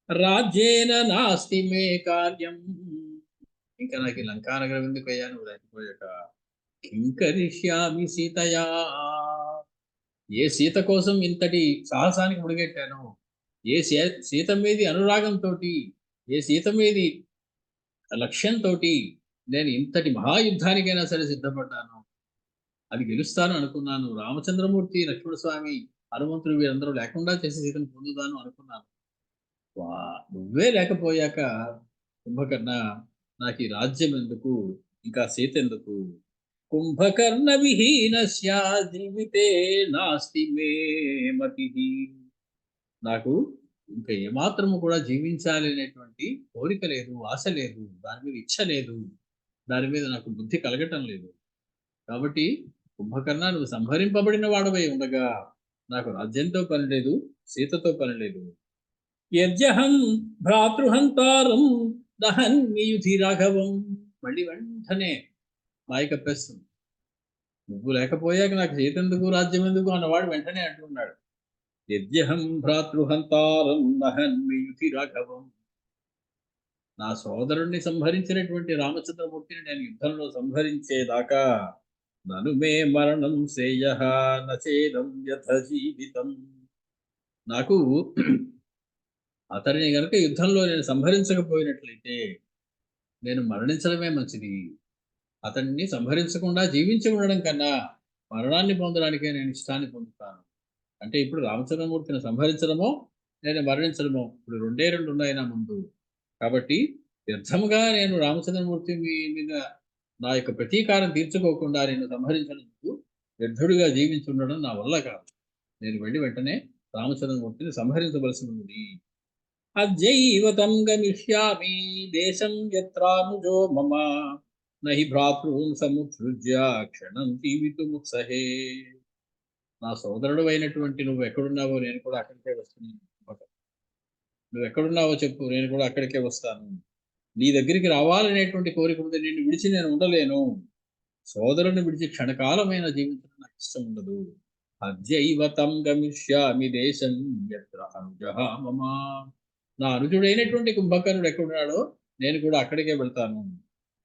రాజ్యేన నాస్తి మే కార్యం, ఇంకా నాకు ఈ లంకా నగరం ఎందుకు అయ్యా, నువ్వు లేకపోయాక కింకరిష్యామి సీతయా, ఏ సీత కోసం ఇంతటి సాహసానికి ముడిగెట్టాను, ఏ సీత మీది అనురాగంతో, ఏ సీత మీది లక్ష్యంతో నేను ఇంతటి మహాయుద్ధానికైనా సరే సిద్ధపడ్డాను, అది గెలుస్తాను అనుకున్నాను. రామచంద్రమూర్తి, లక్ష్మణస్వామి, హనుమంతుడు వీరందరూ లేకుండా చేసి సీతను పొందుతాను అనుకున్నాను. నువ్వే లేకపోయాక కుంభకర్ణ నాకు ఈ రాజ్యం ఎందుకు, ఇంకా సీత ఎందుకు? కుంభకర్ణ విహీనస్య జీవితే నాస్తి మే మతిః. నాకు ఇంకా ఏమాత్రము కూడా జీవించాలి అనేటువంటి కోరిక లేదు, ఆశ లేదు, దాని మీద ఇచ్చ లేదు, దాని మీద నాకు బుద్ధి కలగటం లేదు. కాబట్టి కుంభకర్ణ, నువ్వు సంహరింపబడిన వాడవై ఉండగా నాకు రాజ్యంతో పని లేదు, సీతతో పని లేదు. యజ్జహం భ్రాతృహంతారం దహన్మియుధి రాఘవం. మళ్ళీ వెంటనే మాయ కప్పేస్తుంది. నువ్వు లేకపోయాక నాకు సీత ఎందుకు, రాజ్యం ఎందుకు అన్నవాడు వెంటనే అంటున్నాడు, యజ్జహం భ్రాతృహంతారం దహన్మియుధి రాఘవం. నా సోదరుణ్ణి సంహరించినటువంటి రామచంద్రమూర్తిని నేను యుద్ధంలో సంహరించేదాకా నను మే మరణం శ్రేయః నచేదం యథ జీవితం. నాకు అతడిని గనుక యుద్ధంలో నేను సంహరించకపోయినట్లయితే నేను మరణించడమే మంచిది. అతన్ని సంహరించకుండా జీవించి ఉండడం కన్నా మరణాన్ని పొందడానికే నేను ఇష్టాన్ని పొందుతాను. అంటే ఇప్పుడు రామచంద్రమూర్తిని సంహరించడమో నేను మరణించడమో, ఇప్పుడు రెండే రెండు ఉన్నాయి నా ముందు. కాబట్టి వ్యర్థముగా నేను రామచంద్రమూర్తి మీద నా యొక్క ప్రతీకారం తీర్చుకోకుండా నేను సంహరించినందుకు వ్యర్థుడిగా జీవించి ఉండడం నా వల్ల కాదు. నేను వెళ్ళి వెంటనే రామచంద్రమూర్తిని సంహరించవలసి ఉంది. అద్యైవ తం గమిష్యామి దేశం యత్రానుజో మమ నహి భ్రాతృన్ సముత్సృజ్య క్షణం జీవితుముత్సహే. నా సోదరుడు అయినటువంటి నువ్వు ఎక్కడున్నావో నేను కూడా అక్కడికే వస్తున్నాను. నువ్వు ఎక్కడున్నావో చెప్పు, నేను కూడా అక్కడికే వస్తాను. నీ దగ్గరికి రావాలనేటువంటి కోరిక ఉంది, నిన్ను విడిచి నేను ఉండలేను. సోదరుని విడిచి క్షణకాలమైన జీవించడం నాకు ఇష్టం ఉండదు. అద్యైవ తం గమిష్యామి దేశం యత్ర అనుజః మమ. నా అనుజుడైనటువంటి కుంభకర్ణుడు ఎక్కడున్నాడో నేను కూడా అక్కడికే వెళ్తాను.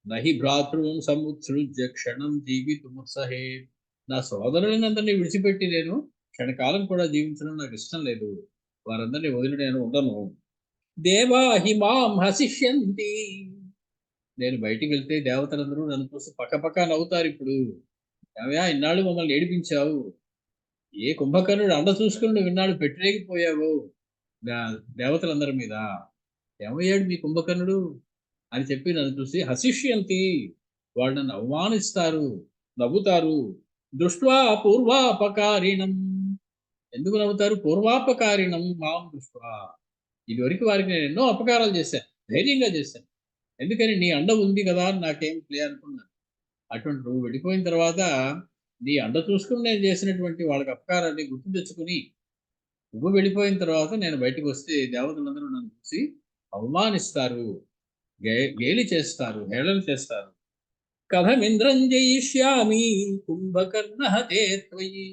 నహి భ్రాతృం సముత్సృజ్య క్షణం జీవితుముత్సహే. నా సోదరులందరినీ విడిచిపెట్టి నేను క్షణకాలం కూడా జీవించడం నాకు ఇష్టం లేదు. వారందరినీ వదిలి నేను ఉండను. దేవా హిమాం హసిష్యంతి. నేను బయటికి వెళ్తే దేవతలందరూ నన్ను చూసి పక్కపక్క నవ్వుతారు. ఇప్పుడు ఏమయ్యా, ఇన్నాళ్ళు మమ్మల్ని ఏడిపించావు, ఏ కుంభకర్ణుడు అండ చూసుకుని నువ్వు ఇన్నాళ్ళు పెట్టలేకపోయావు దేవతలందరి మీద, ఏమయ్యాడు మీ కుంభకర్ణుడు అని చెప్పి నన్ను చూసి హసిష్యంతి, వాళ్ళు నన్ను అవమానిస్తారు, నవ్వుతారు. దృష్ట్వా పూర్వాపకారిణం. ఎందుకు నవ్వుతారు? పూర్వాపకారిణం మాం దృష్ట్వా. ఇదివరకు వారికి నేను ఎన్నో అపకారాలు చేశాను, ధైర్యంగా చేశాను. ఎందుకని? నీ అండ ఉంది కదా అని నాకేం అనుకున్నాను. అటువంటి నువ్వు వెళ్ళిపోయిన తర్వాత నీ అండ చూసుకుని నేను చేసినటువంటి వాళ్ళకి అపకారాన్ని గుర్తు తెచ్చుకుని నువ్వు వెళ్ళిపోయిన తర్వాత నేను బయటకు వస్తే దేవతలందరూ నన్ను చూసి అవమానిస్తారు, గేలి చేస్తారు, హేళన చేస్తారు. కథమింద్రం జయిష్యామి కుంభకర్ణ హతే త్వయి.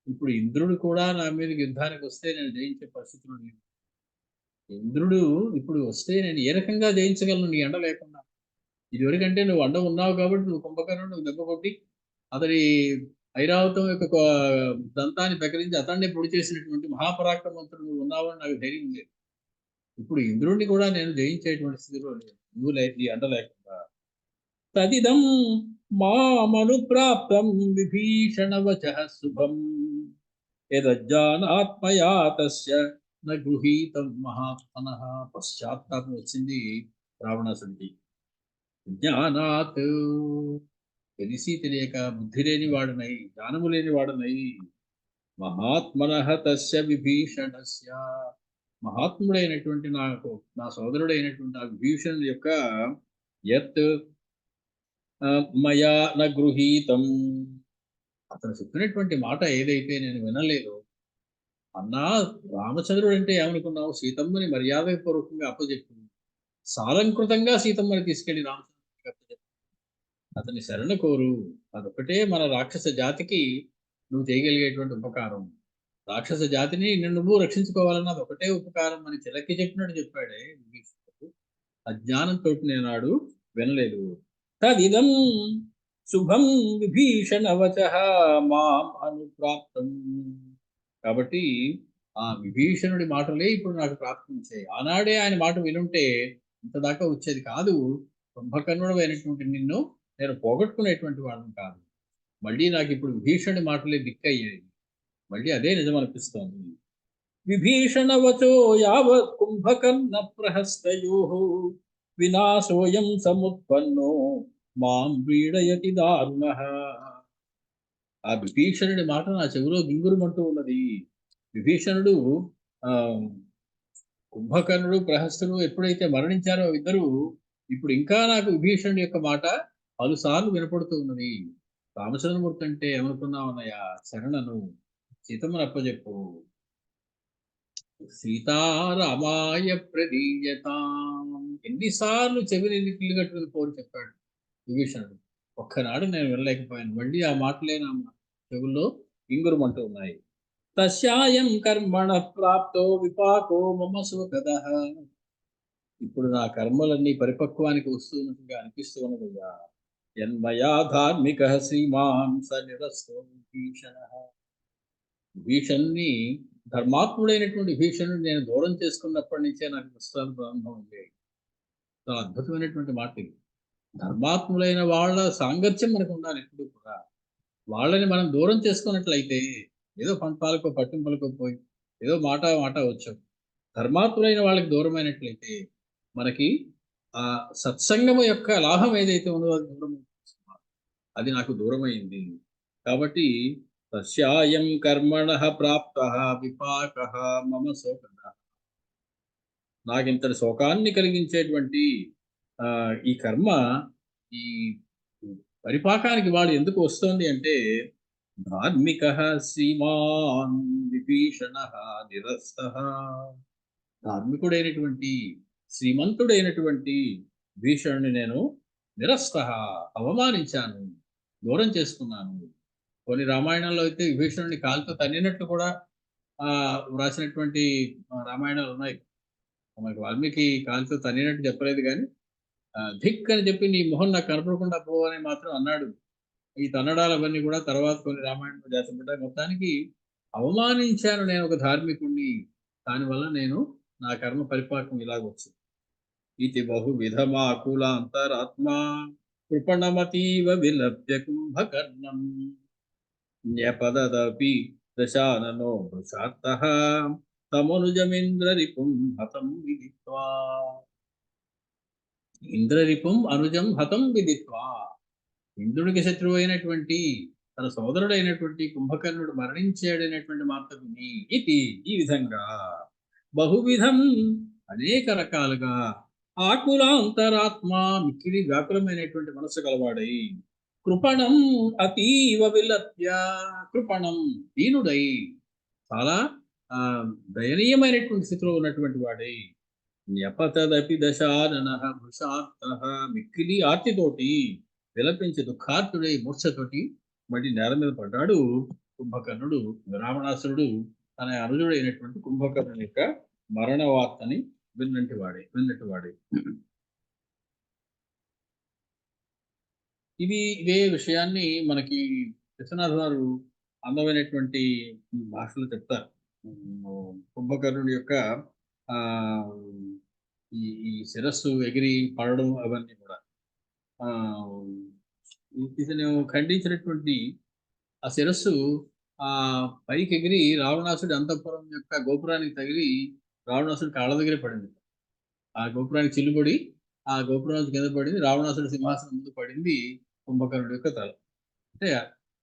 ఇప్పుడు ఇంద్రుడు కూడా నా మీదకి యుద్ధానికి వస్తే నేను జయించే పరిస్థితులు లేవు. ఇంద్రుడు ఇప్పుడు వస్తే నేను ఏ రకంగా జయించగలను నీ అండ లేకుండా? ఇదివరకంటే నువ్వు అండ ఉన్నావు కాబట్టి నువ్వు కుంభకర్ణుడు నువ్వు దెబ్బ కొట్టి అతడి ఐరావతం యొక్క దంతాన్ని పెకరించి అతన్ని పొడి చేసినటువంటి మహాపరాక్రమవంతుడు నువ్వు ఉన్నావని నాకు ధైర్యం లేదు. ఇప్పుడు ఇంద్రుడిని కూడా నేను జయించేటువంటి స్థితిలో లేదు, నువ్వు నీ అండ లేకుండా. తదిదం మామనుప్రాప్తం విభీషణవచః శుభం యదజ్జానాత్మయా తస్య న గృహీతం మహాత్మనః. పశ్చాత్తాపం వచ్చింది రావణాసుడికి. జ్ఞానాత్, తెలిసి తెలియక బుద్ధి లేని వాడునై, జ్ఞానము లేని వాడునై. మహాత్మనః తస్య విభీషణస్య, మహాత్ముడైనటువంటి నా సోదరుడైనటువంటి ఆ విభీషణుడి యొక్క యత్ మయా న గృహీతం, అతను చెప్పినటువంటి మాట ఏదైతే నేను వినలేదో. అన్నా, రామచంద్రుడు అంటే ఏమనుకున్నావు? సీతమ్మని మర్యాదపూర్వకంగా అప్పచెప్పు, సాలంకృతంగా సీతమ్మని తీసుకెళ్లి రామచంద్రుడికి అప్పచెప్పు, అతని శరణ కోరు. అదొకటే మన రాక్షస జాతికి నువ్వు చేయగలిగేటువంటి ఉపకారం. రాక్షస జాతిని నువ్వు రక్షించుకోవాలన్న అదొకటే ఉపకారం అని చిలక్కి చెప్పినట్టు చెప్పాడే విభీషణుడు. అజ్ఞానంతో నేనాడు వినలేదు. తదిదం శుభం విభీషణవచః మాం అనుప్రాప్తం. కాబట్టి ఆ విభీషణుడి మాటలే ఇప్పుడు నాకు ప్రాప్తించాయి. ఆనాడే ఆయన మాట వినుంటే ఇంతదాకా వచ్చేది కాదు. కుంభకర్ణుడు అయినటువంటి నిన్ను నేను పోగొట్టుకునేటువంటి వాళ్ళని కాదు. మళ్ళీ నాకు ఇప్పుడు విభీషణుడి మాటలే దిక్కయ్యాయి. మళ్ళీ అదే నిజం అనిపిస్తోంది. విభీషణవచో యావత్ కుంభకర్ణ ప్రహస్తయోః వినాశోయం సముత్పన్నో మాం వ్రీడయతి దారుణః. ఆ విభీషణుడి మాట నా చెవిలో గింగురుమంటూ ఉన్నది. విభీషణుడు ఆ కుంభకర్ణుడు ప్రహస్తుడు ఎప్పుడైతే మరణించారో ఇద్దరు, ఇప్పుడు ఇంకా నాకు విభీషణుడి యొక్క మాట పలుసార్లు వినపడుతూ ఉన్నది. రామచంద్రమూర్తి అంటే ఏమనుకున్నావన్నయ్యా? శరణను, సీతమ్మను అప్పచెప్పు. సీతారామాయ ప్రదీయతాం. ఎన్నిసార్లు చెవిని కిల్లు కట్టుకుని పోని చెప్పాడు విభీషణుడు. ఒక్కనాడు నేను వినలేకపోయాను. మళ్ళీ ఆ మాటలే నా చెవుల్లో గింగురుమంటూ ఉన్నాయి. తస్యాయం కర్మణ ప్రాప్తో విపాకో మమ సుఖదః. ఇప్పుడు నా కర్మలన్నీ పరిపక్వానికి వస్తున్నట్టుగా అనిపిస్తూ ఉన్నదిగా. యన్మయా ధార్మికః శ్రీమాన్ స నిరస్తో విభీషణః. విభీషణుని, ధర్మాత్ముడైనటువంటి విభీషణుని నేను దూరం చేసుకున్నప్పటి నుంచే నాకు కష్టాలు ప్రారంభమయ్యాయి. చాలా అద్భుతమైనటువంటి మాట ఇది. ధర్మాత్ములైన వాళ్ళ సాంగత్యం మనకు ఉండాలి ఎప్పుడు కూడా. వాళ్ళని మనం దూరం చేసుకున్నట్లయితే ఏదో పంపాలకో పట్టింపులకో పోయి ఏదో మాట వచ్చాం. ధర్మాత్ములైన వాళ్ళకి దూరమైనట్లయితే మనకి ఆ సత్సంగము యొక్క లాభం ఏదైతే ఉందో అది దూరం, అది నాకు దూరమైంది. కాబట్టి తస్యాయం కర్మణః ప్రాప్తః విపాకః మమ శోకః. నాకింతటి శోకాన్ని కలిగించేటువంటి ఈ కర్మ, ఈ పరిపాకానికి వాడు ఎందుకు వస్తోంది అంటే, ధార్మికః శ్రీమాన్ విభీషణః నిరస్తః. ధార్మికుడైనటువంటి శ్రీమంతుడైనటువంటి భీషణుని నేను నిరస్తః అవమానించాను, దూరం చేసుకున్నాను. కొన్ని రామాయణంలో అయితే విభీషణుని కాలుతో తన్నినట్లు కూడా వ్రాసినటువంటి రామాయణాలు ఉన్నాయి. మనకి వాల్మీకి కాలుతో తన్నినట్టు చెప్పలేదు కానీ ధిక్ అని చెప్పి నీ మొహం నాకు కనపడకుండా పో అని మాత్రం అన్నాడు. ఈ తన్నడాలు అవన్నీ కూడా తర్వాత కొన్ని రామాయణంలో చేర్చబడ్డాయి. మొత్తానికి అవమానించాను నేను ఒక ధార్మికుణ్ణి, దానివల్ల నేను నా కర్మ పరిపాకం ఇలాగొచ్చు. ఇది బహువిధమాకులాంతరాత్మా కృపణమతీవ విలభ్య కుంభకర్ణం న్యపదదపి దశాననో వృషాత్తః తమనుజమింద్రరిపుం హతం విదిత్వా. ఇంద్రరిపుం అనుజం హతం విదిత్వా. ఇంద్రుడికి శత్రువు అయినటువంటి తన సోదరుడైనటువంటి కుంభకర్ణుడు మరణించాడైనటువంటి మాట విని ఇది ఈ విధంగా బహువిధం అనేక రకాలుగా ఆకులాంతరాత్మ మిక్కిలి వ్యాకులమైనటువంటి మనసు గలవాడై కృపణం అతీవ విలప్య, కృపణం దీనుడై చాలా దయనీయమైనటువంటి స్థితిలో ఉన్నటువంటి వాడై న్యపతదపి దశాననః వృషాత్తః మిక్కిలి ఆర్తితోటి విలపించి దుఃఖార్తుడై మూర్ఛతోటి మళ్ళీ నేల మీద పడ్డాడు కుంభకర్ణుడు. రావణాసురుడు తన అనుజుడైనటువంటి కుంభకర్ణుని యొక్క మరణ వార్తని విన్నట్టు వాడే. ఇదే విషయాన్ని మనకి విశ్వనాథ్ గారు అందమైనటువంటి భాషలో చెప్తారు. కుంభకర్ణుడి యొక్క ఈ శిరస్సు ఎగిరి పడడం అవన్నీ కూడా ఇతను ఖండించినటువంటి ఆ శిరస్సు పైకి ఎగిరి రావణాసుడి అంతఃపురం యొక్క గోపురానికి తగిలి రావణాసుడి కాళ్ళ దగ్గర పడింది. ఆ గోపురానికి చిల్లుపడి ఆ గోపురానికి కింద పడింది. రావణాసుడి సింహాసనం ముందు పడింది కుంభకర్ణుడి యొక్క తల. అంటే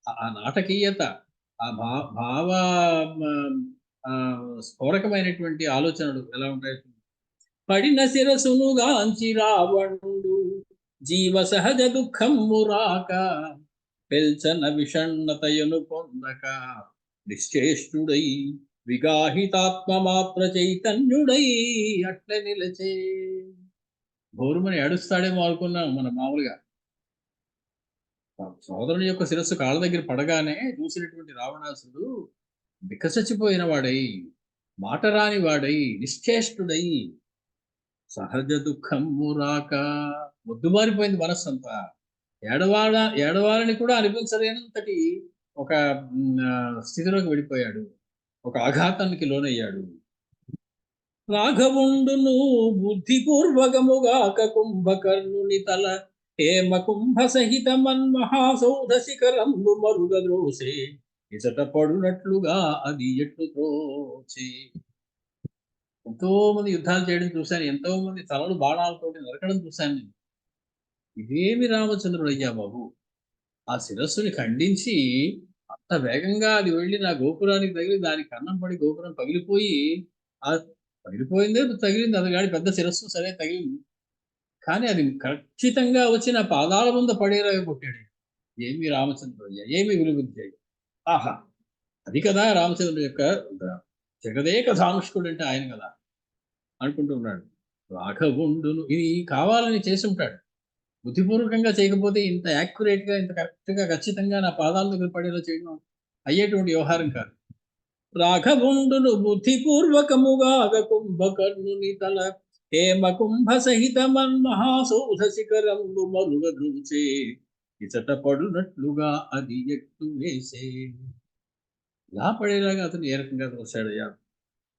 ఆ నాటకీయత, ఆ భావ స్ఫోరకమైనటువంటి ఆలోచనలు ఎలా ఉంటాయి. పడిన శిరసునుగాంచి రావణుడు జీవ సహజ దుఃఖం మురాక పెల్చన విషణ్ణతయను పొందక నిశ్చేష్టుడై విగాహితాత్మ మాత్ర చైతన్యుడై అట్ల నిలచే. గౌరమని ఏడుస్తాడేమో అనుకున్నాం మనం మామూలుగా. సోదరుని యొక్క శిరస్సు కాళ్ళ దగ్గర పడగానే చూసినటువంటి రావణాసుడు వికసచిపోయిన వాడై, మాట రాని వాడై, నిశ్చేష్టుడై సహజ దుఃఖం మురాక మొద్దుమారిపోయింది మనస్సు అంతా. ఏడవాలని కూడా అనిపించలేనంతటి ఒక స్థితిలోకి వెళ్ళిపోయాడు, ఒక ఆఘాతానికి లోనయ్యాడు. రాఘవుండును బుద్ధిపూర్వకముగాక కుంభకర్ణుని తల హేమ కుంభ సహిత మన్మహాసౌధ శిఖరంబు మరుగద్రోసే ఇచట పడునట్లుగా అది ఎట్లు త్రోచే. ఎంతో మంది యుద్ధాలు చేయడం చూశాను, ఎంతో మంది తలలు బాణాలతో నరకడం చూశాను నేను. ఇదేమి రామచంద్రుడు అయ్యా బాబు, ఆ శిరస్సుని ఖండించి అంత వేగంగా అది వెళ్ళి నా గోపురానికి తగిలి దానికి కన్నం పడి గోపురం పగిలిపోయి పగిలిపోయిందే తగిలింది, అది గాడి పెద్ద శిరస్సు సరే తగిలింది, కానీ అది ఖచ్చితంగా వచ్చి నా పాదాల ముందు పడేలాగా కొట్టాడు. ఏమి రామచంద్రుడు అయ్యా, ఏమి విలువిద్య. ఆహా, అది కదా రామచంద్రుడు యొక్క జగదేక ధానుష్కుడు అంటే ఆయన కదా అనుకుంటూ ఉన్నాడు. రాఘవుండును ఇది కావాలని చేసి ఉంటాడు, బుద్ధిపూర్వకంగా చేయకపోతే ఇంత యాక్యురేట్గా ఇంత కరెక్ట్గా ఖచ్చితంగా నా పాదాల దగ్గర పడేలా చేయడం అయ్యేటువంటి వ్యవహారం కాదు. రాఘవుండును బుద్ధిపూర్వకముగా కుంభకర్ణుని తల హేమ కుంభ సహిత మన్మహాసౌధ శిఖరంబు మరుగ దృచే ఇచట పడునట్లుగా అది ఎట్టు వేసే. ఇలా పడేలాగా అతను ఏ రకంగా చూశాడయ్యా.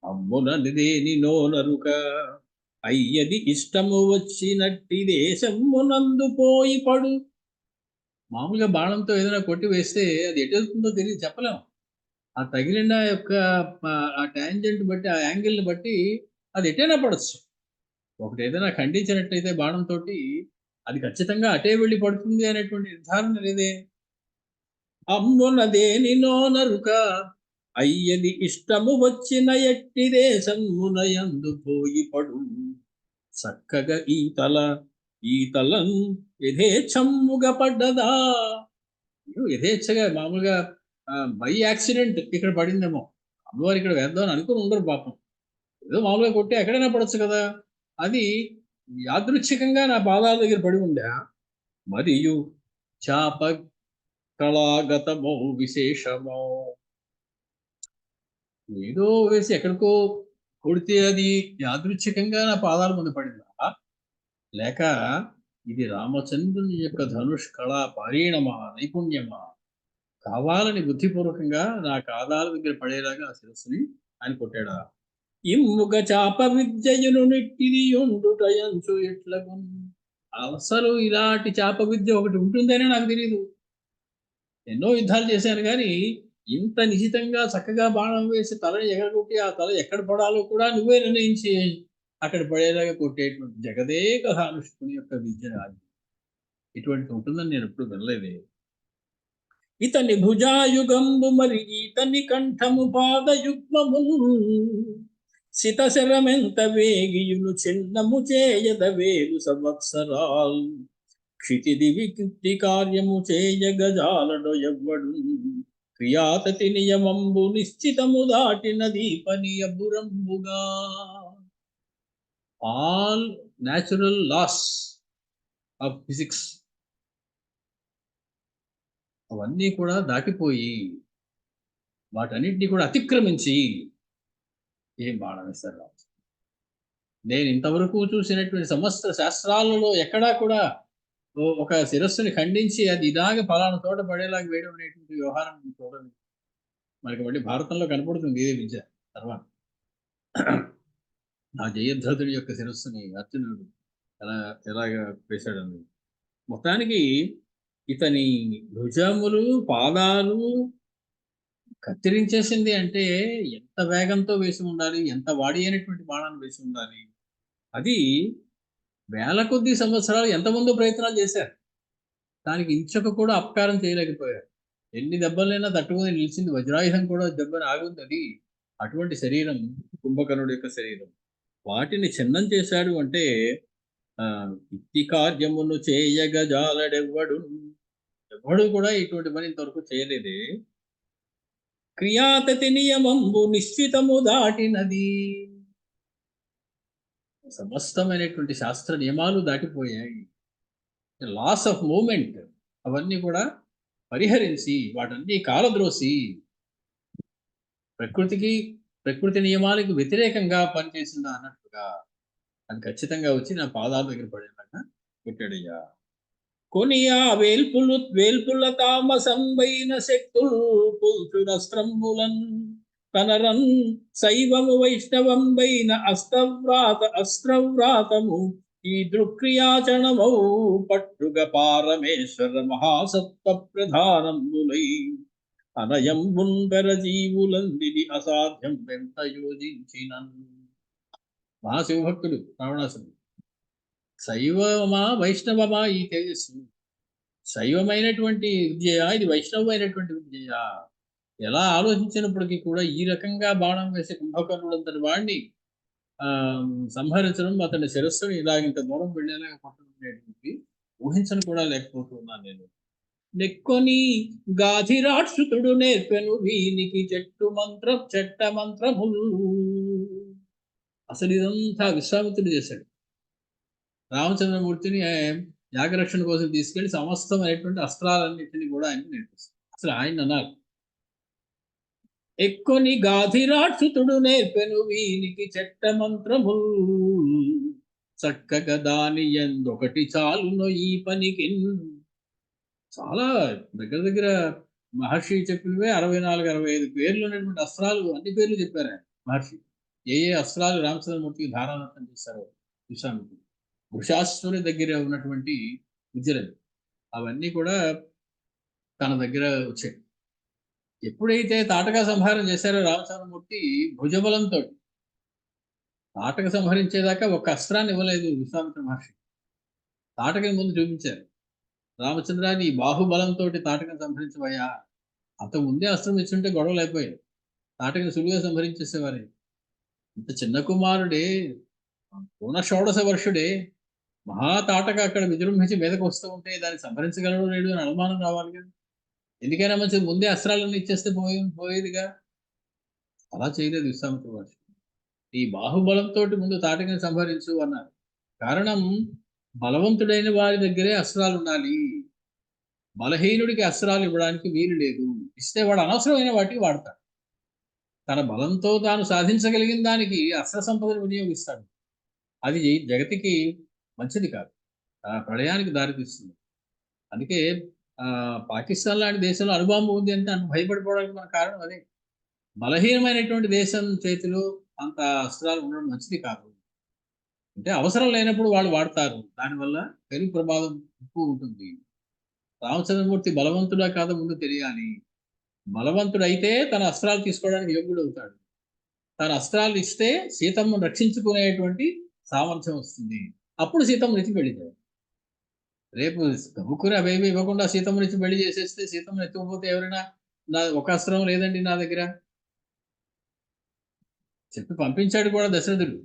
అమ్ముననిదేని నోనరుక అయ్యది ఇష్టము వచ్చినట్టి దేశమునందు పోయి పడు. మామూలుగా బాణంతో ఏదైనా కొట్టి వేస్తే అది ఎటు వెళ్తుందో తెలియదు, చెప్పలేం. ఆ తగిలిన యొక్క ఆ ట్యాంజెంట్ బట్టి, ఆ యాంగిల్ని బట్టి అది ఎటైనా పడచ్చు. ఒకటి ఏదైనా ఖండించినట్టయితే బాణంతో అది ఖచ్చితంగా అటే వెళ్ళి పడుతుంది అనేటువంటి నిర్ధారణ లేదే. అమ్మునదేని నోనరుక అయ్యది ఇష్టము వచ్చిన ఎట్టి దేశమునయందు పోయి పడు. చక్కగా ఈ తలం యథేచ్ఛముగా పడ్డదా. యథేచ్ఛగా మామూలుగా బై యాక్సిడెంట్ ఇక్కడ పడిందేమో, అమ్మవారు ఇక్కడ వేద్దామని అనుకుని ఉండరు పాపం. ఏదో మామూలుగా కొట్టి ఎక్కడైనా పడచ్చు కదా. అది యాదృచ్ఛికంగా నా పాదాల దగ్గర పడి ఉందా. మరియు చాప కళాగతమో విశేషమో, ఏదో వేసి ఎక్కడికో కొడితే అది యాదృచ్ఛికంగా నా పాదాల ముందు పడిందా, లేక ఇది రామచంద్రుని యొక్క ధనుష్ కళా పారీణమా, నైపుణ్యమా, కావాలని బుద్ధిపూర్వకంగా నా పాదాల దగ్గర పడేలాగా ఆ శిరస్సుని ఆయన కొట్టాడా. ఇమ్ముగ చాప విద్యయును నెట్టిది ఉండుటయంచు ఎట్లగు. అసలు ఇలాంటి చాప విద్య ఒకటి ఉంటుందనే నాకు తెలియదు. ఎన్నో యుద్ధాలు చేశాను కానీ ఇంత నిశితంగా చక్కగా బాణం వేసి తలని ఎగరగొట్టి ఆ తల ఎక్కడ పడాలో కూడా నువ్వే నిర్ణయించి అక్కడ పడేలాగా కొట్టేటువంటి జగదేక ధానుష్కుని యొక్క విద్య అది. ఇటువంటి ఉంటుందని నేను ఎప్పుడు వినలేదే. ఇతని భుజాయుగంబు మరి ఇతని కంఠము పాదయుగ్మము సితశరమెంత వేగియును చిన్నము చేయద వేలు సంవత్సరాలు క్షితిది వికృతి కార్యము చేయగజాలడు ఎవ్వడు క్రియాతతి నియమంబు నిశ్చితము దాటినది పని అబ్బురంబుగా. All natural laws of physics అవన్నీ కూడా దాటిపోయి వాటన్నిటిని కూడా అతిక్రమించి ఏం బాణం వేస్తారు. నేను ఇంతవరకు చూసినటువంటి సమస్త శాస్త్రాలలో ఎక్కడా కూడా ఒక శిరస్సుని ఖండించి అది ఇలాగ ఫలానా చోట పడేలాగా వేయడం అనేటువంటి వ్యవహారం చూడండి. మనకి మళ్ళీ భారతంలో కనపడుతుంది ఇదే విద్య. తర్వాత ఆ జయద్రథుడి యొక్క శిరస్సుని అర్జునుడు ఎలాగ వేశాడని. మొత్తానికి ఇతని భుజములు పాదాలు కత్తిరించేసింది అంటే ఎంత వేగంతో వేసి ఉండాలి, ఎంత వాడి అయినటువంటి బాణాన్ని వేసి ఉండాలి. అది వేల కొద్ది సంవత్సరాలు ఎంతమందో ప్రయత్నాలు చేశారు, దానికి ఇంచక కూడా అపకారం చేయలేకపోయారు. ఎన్ని దెబ్బలైనా తట్టుకొని నిలిచింది, వజ్రాయుధం కూడా దెబ్బని ఆగుంది. అది అటువంటి శరీరం కుంభకర్ణుడి యొక్క శరీరం. వాటిని చిన్నం చేశాడు అంటే ఇట్టి కార్యమును చేయగజాలడెవ్వడు, ఎవడు కూడా ఇటువంటి పని ఇంతవరకు చేయలేదే. క్రియాతతి నియమంబు నిశ్చితము దాటినది, సమస్తమైనటువంటి శాస్త్ర నియమాలు దాటిపోయాయి. లాస్ ఆఫ్ మూమెంట్ అవన్నీ కూడా పరిహరించి వాటన్ని కాలద్రోసి ప్రకృతి నియమాలకు వ్యతిరేకంగా పనిచేసిందా అన్నట్టుగా అది ఖచ్చితంగా వచ్చి నా పాదాల దగ్గర పడేలాగా పెట్టాడయ్యా. కొనియా వేల్పుల తామసంబైన శక్తులు పుల్చురస్త్రంబులన్ కనరన్ శైవము వైష్ణవంబైన అస్త్రవ్రాతము ఈ దృక్క్రియాచరణమౌ పట్టుగ పారమేశ్వర మహాసత్వ ప్రధానంబులై అనయంబున్ పెరజీవులందిది అసాధ్యం వెంట యోజించినన్. మహాశివభక్తుడు రావణాసురుడు. శైవమా వైష్ణవమా ఈ తేజస్సు, శైవమైనటువంటి విద్యయా ఇది వైష్ణవమైనటువంటి విద్యయా, ఎలా ఆలోచించినప్పటికీ కూడా ఈ రకంగా బాణం వేసే కుంభకర్ణుడంతటి వాడిని సంహరించడం, అతని శిరస్సుని ఇలాగింత దూరం వెళ్ళేలాగా పట్టుకునేటువంటి ఊహించను కూడా లేకపోతున్నాను నేను. నెక్కొని గాధిరాక్షుతుడు నేర్పెను వీనికి చెట్ట మంత్రములు. అసలు ఇదంతా విశ్వామిత్రుడు చేశాడు. రామచంద్రమూర్తిని యాగరక్షణ కోసం తీసుకెళ్లి సమస్తమైనటువంటి అస్త్రాలన్నింటినీ కూడా ఆయన నేర్పిస్తాడు. అసలు ఆయన అన్నారు, ఎక్కుని గాధిరాక్షుతుడు నేర్పెను వీనికి చెట్ట మంత్రముల్ చక్కగా దాని ఎందొకటి చాలునో ఈ పనికి. చాలా దగ్గర మహర్షి చెప్పినవే 64-65 పేర్లు ఉన్నటువంటి అస్త్రాలు, అన్ని పేర్లు చెప్పారు ఆయన మహర్షి. ఏ అస్త్రాలు రామచంద్రమూర్తికి ధారాదత్తం చేశారో విశ్వామిత్రుడు. వృషాసురుడి దగ్గర ఉన్నటువంటి విద్యలు అవన్నీ కూడా తన దగ్గర వచ్చాయి. ఎప్పుడైతే తాటక సంహారం చేశారో రామచంద్రమూర్తి భుజబలంతో, తాటక సంహరించేదాకా ఒక అస్త్రాన్ని ఇవ్వలేదు విశ్వామిత్ర మహర్షి. తాటకని ముందు చూపించారు. రామచంద్రాన్ని బాహుబలంతో తాటకని సంహరించబోయా, అంతకు ముందే అస్త్రం ఇచ్చుంటే గొడవలు అయిపోయాయి, తాటకని సులువుగా సంహరించేసేవారే. ఇంత చిన్న కుమారుడే, పూర్ణ షోడశ వర్షుడే, మహాతాటక అక్కడ విజృంభించి మీదకు వస్తూ ఉంటే దాన్ని సంహరించగలడు లేడు అని అనుమానం రావాలి కదా. ఎందుకైనా మంచిది ముందే అస్త్రాలన్నీ ఇచ్చేస్తే పోయేదిగా. అలా చేయలేదు విశ్వామిత్ర మహర్షి. ఈ బాహుబలంతో ముందు తాటకిని సంహరించు అన్నారు. కారణం, బలవంతుడైన వారి దగ్గరే అస్త్రాలు ఉండాలి. బలహీనుడికి అస్త్రాలు ఇవ్వడానికి వీలు లేదు. ఇస్తే వాడు అనవసరమైన వాటికి వాడతాడు. తన బలంతో తాను సాధించగలిగిన దానికి అస్త్ర సంపదను వినియోగిస్తాడు. అది జగతికి మంచిది కాదు. ప్రళయానికి దారితీస్తుంది. అందుకే పాకిస్తాన్ లాంటి దేశంలో అణుబాంబు ఉంది అంటే భయపడిపోవడానికి మన కారణం అదే. బలహీనమైనటువంటి దేశం చేతిలో అంత అస్త్రాలు ఉండడం మంచిది కాదు. అంటే అవసరం లేనప్పుడు వాళ్ళు వాడతారు. దానివల్ల పెను ప్రమాదం ఎక్కువ ఉంటుంది. రామచంద్రమూర్తి బలవంతుడా కాదో ముందు తెలియాలి. బలవంతుడైతే తన అస్త్రాలు తీసుకోవడానికి యోగ్యుడవుతాడు. తన అస్త్రాలు ఇస్తే సీతమ్మను రక్షించుకునేటువంటి సామర్థ్యం వస్తుంది. అప్పుడు సీతమ్మని ఇచ్చి పెళ్లి చేయాలి. రేపు గబుక్కుని అవేమి ఇవ్వకుండా సీతమ్మని ఇచ్చి పెళ్లి చేసేస్తే సీతమ్మని ఎత్తుకుపోతే ఎవరైనా నా ఒక అస్త్రం లేదండి నా దగ్గర చెప్పి పంపించాడు కూడా దశరథుడు.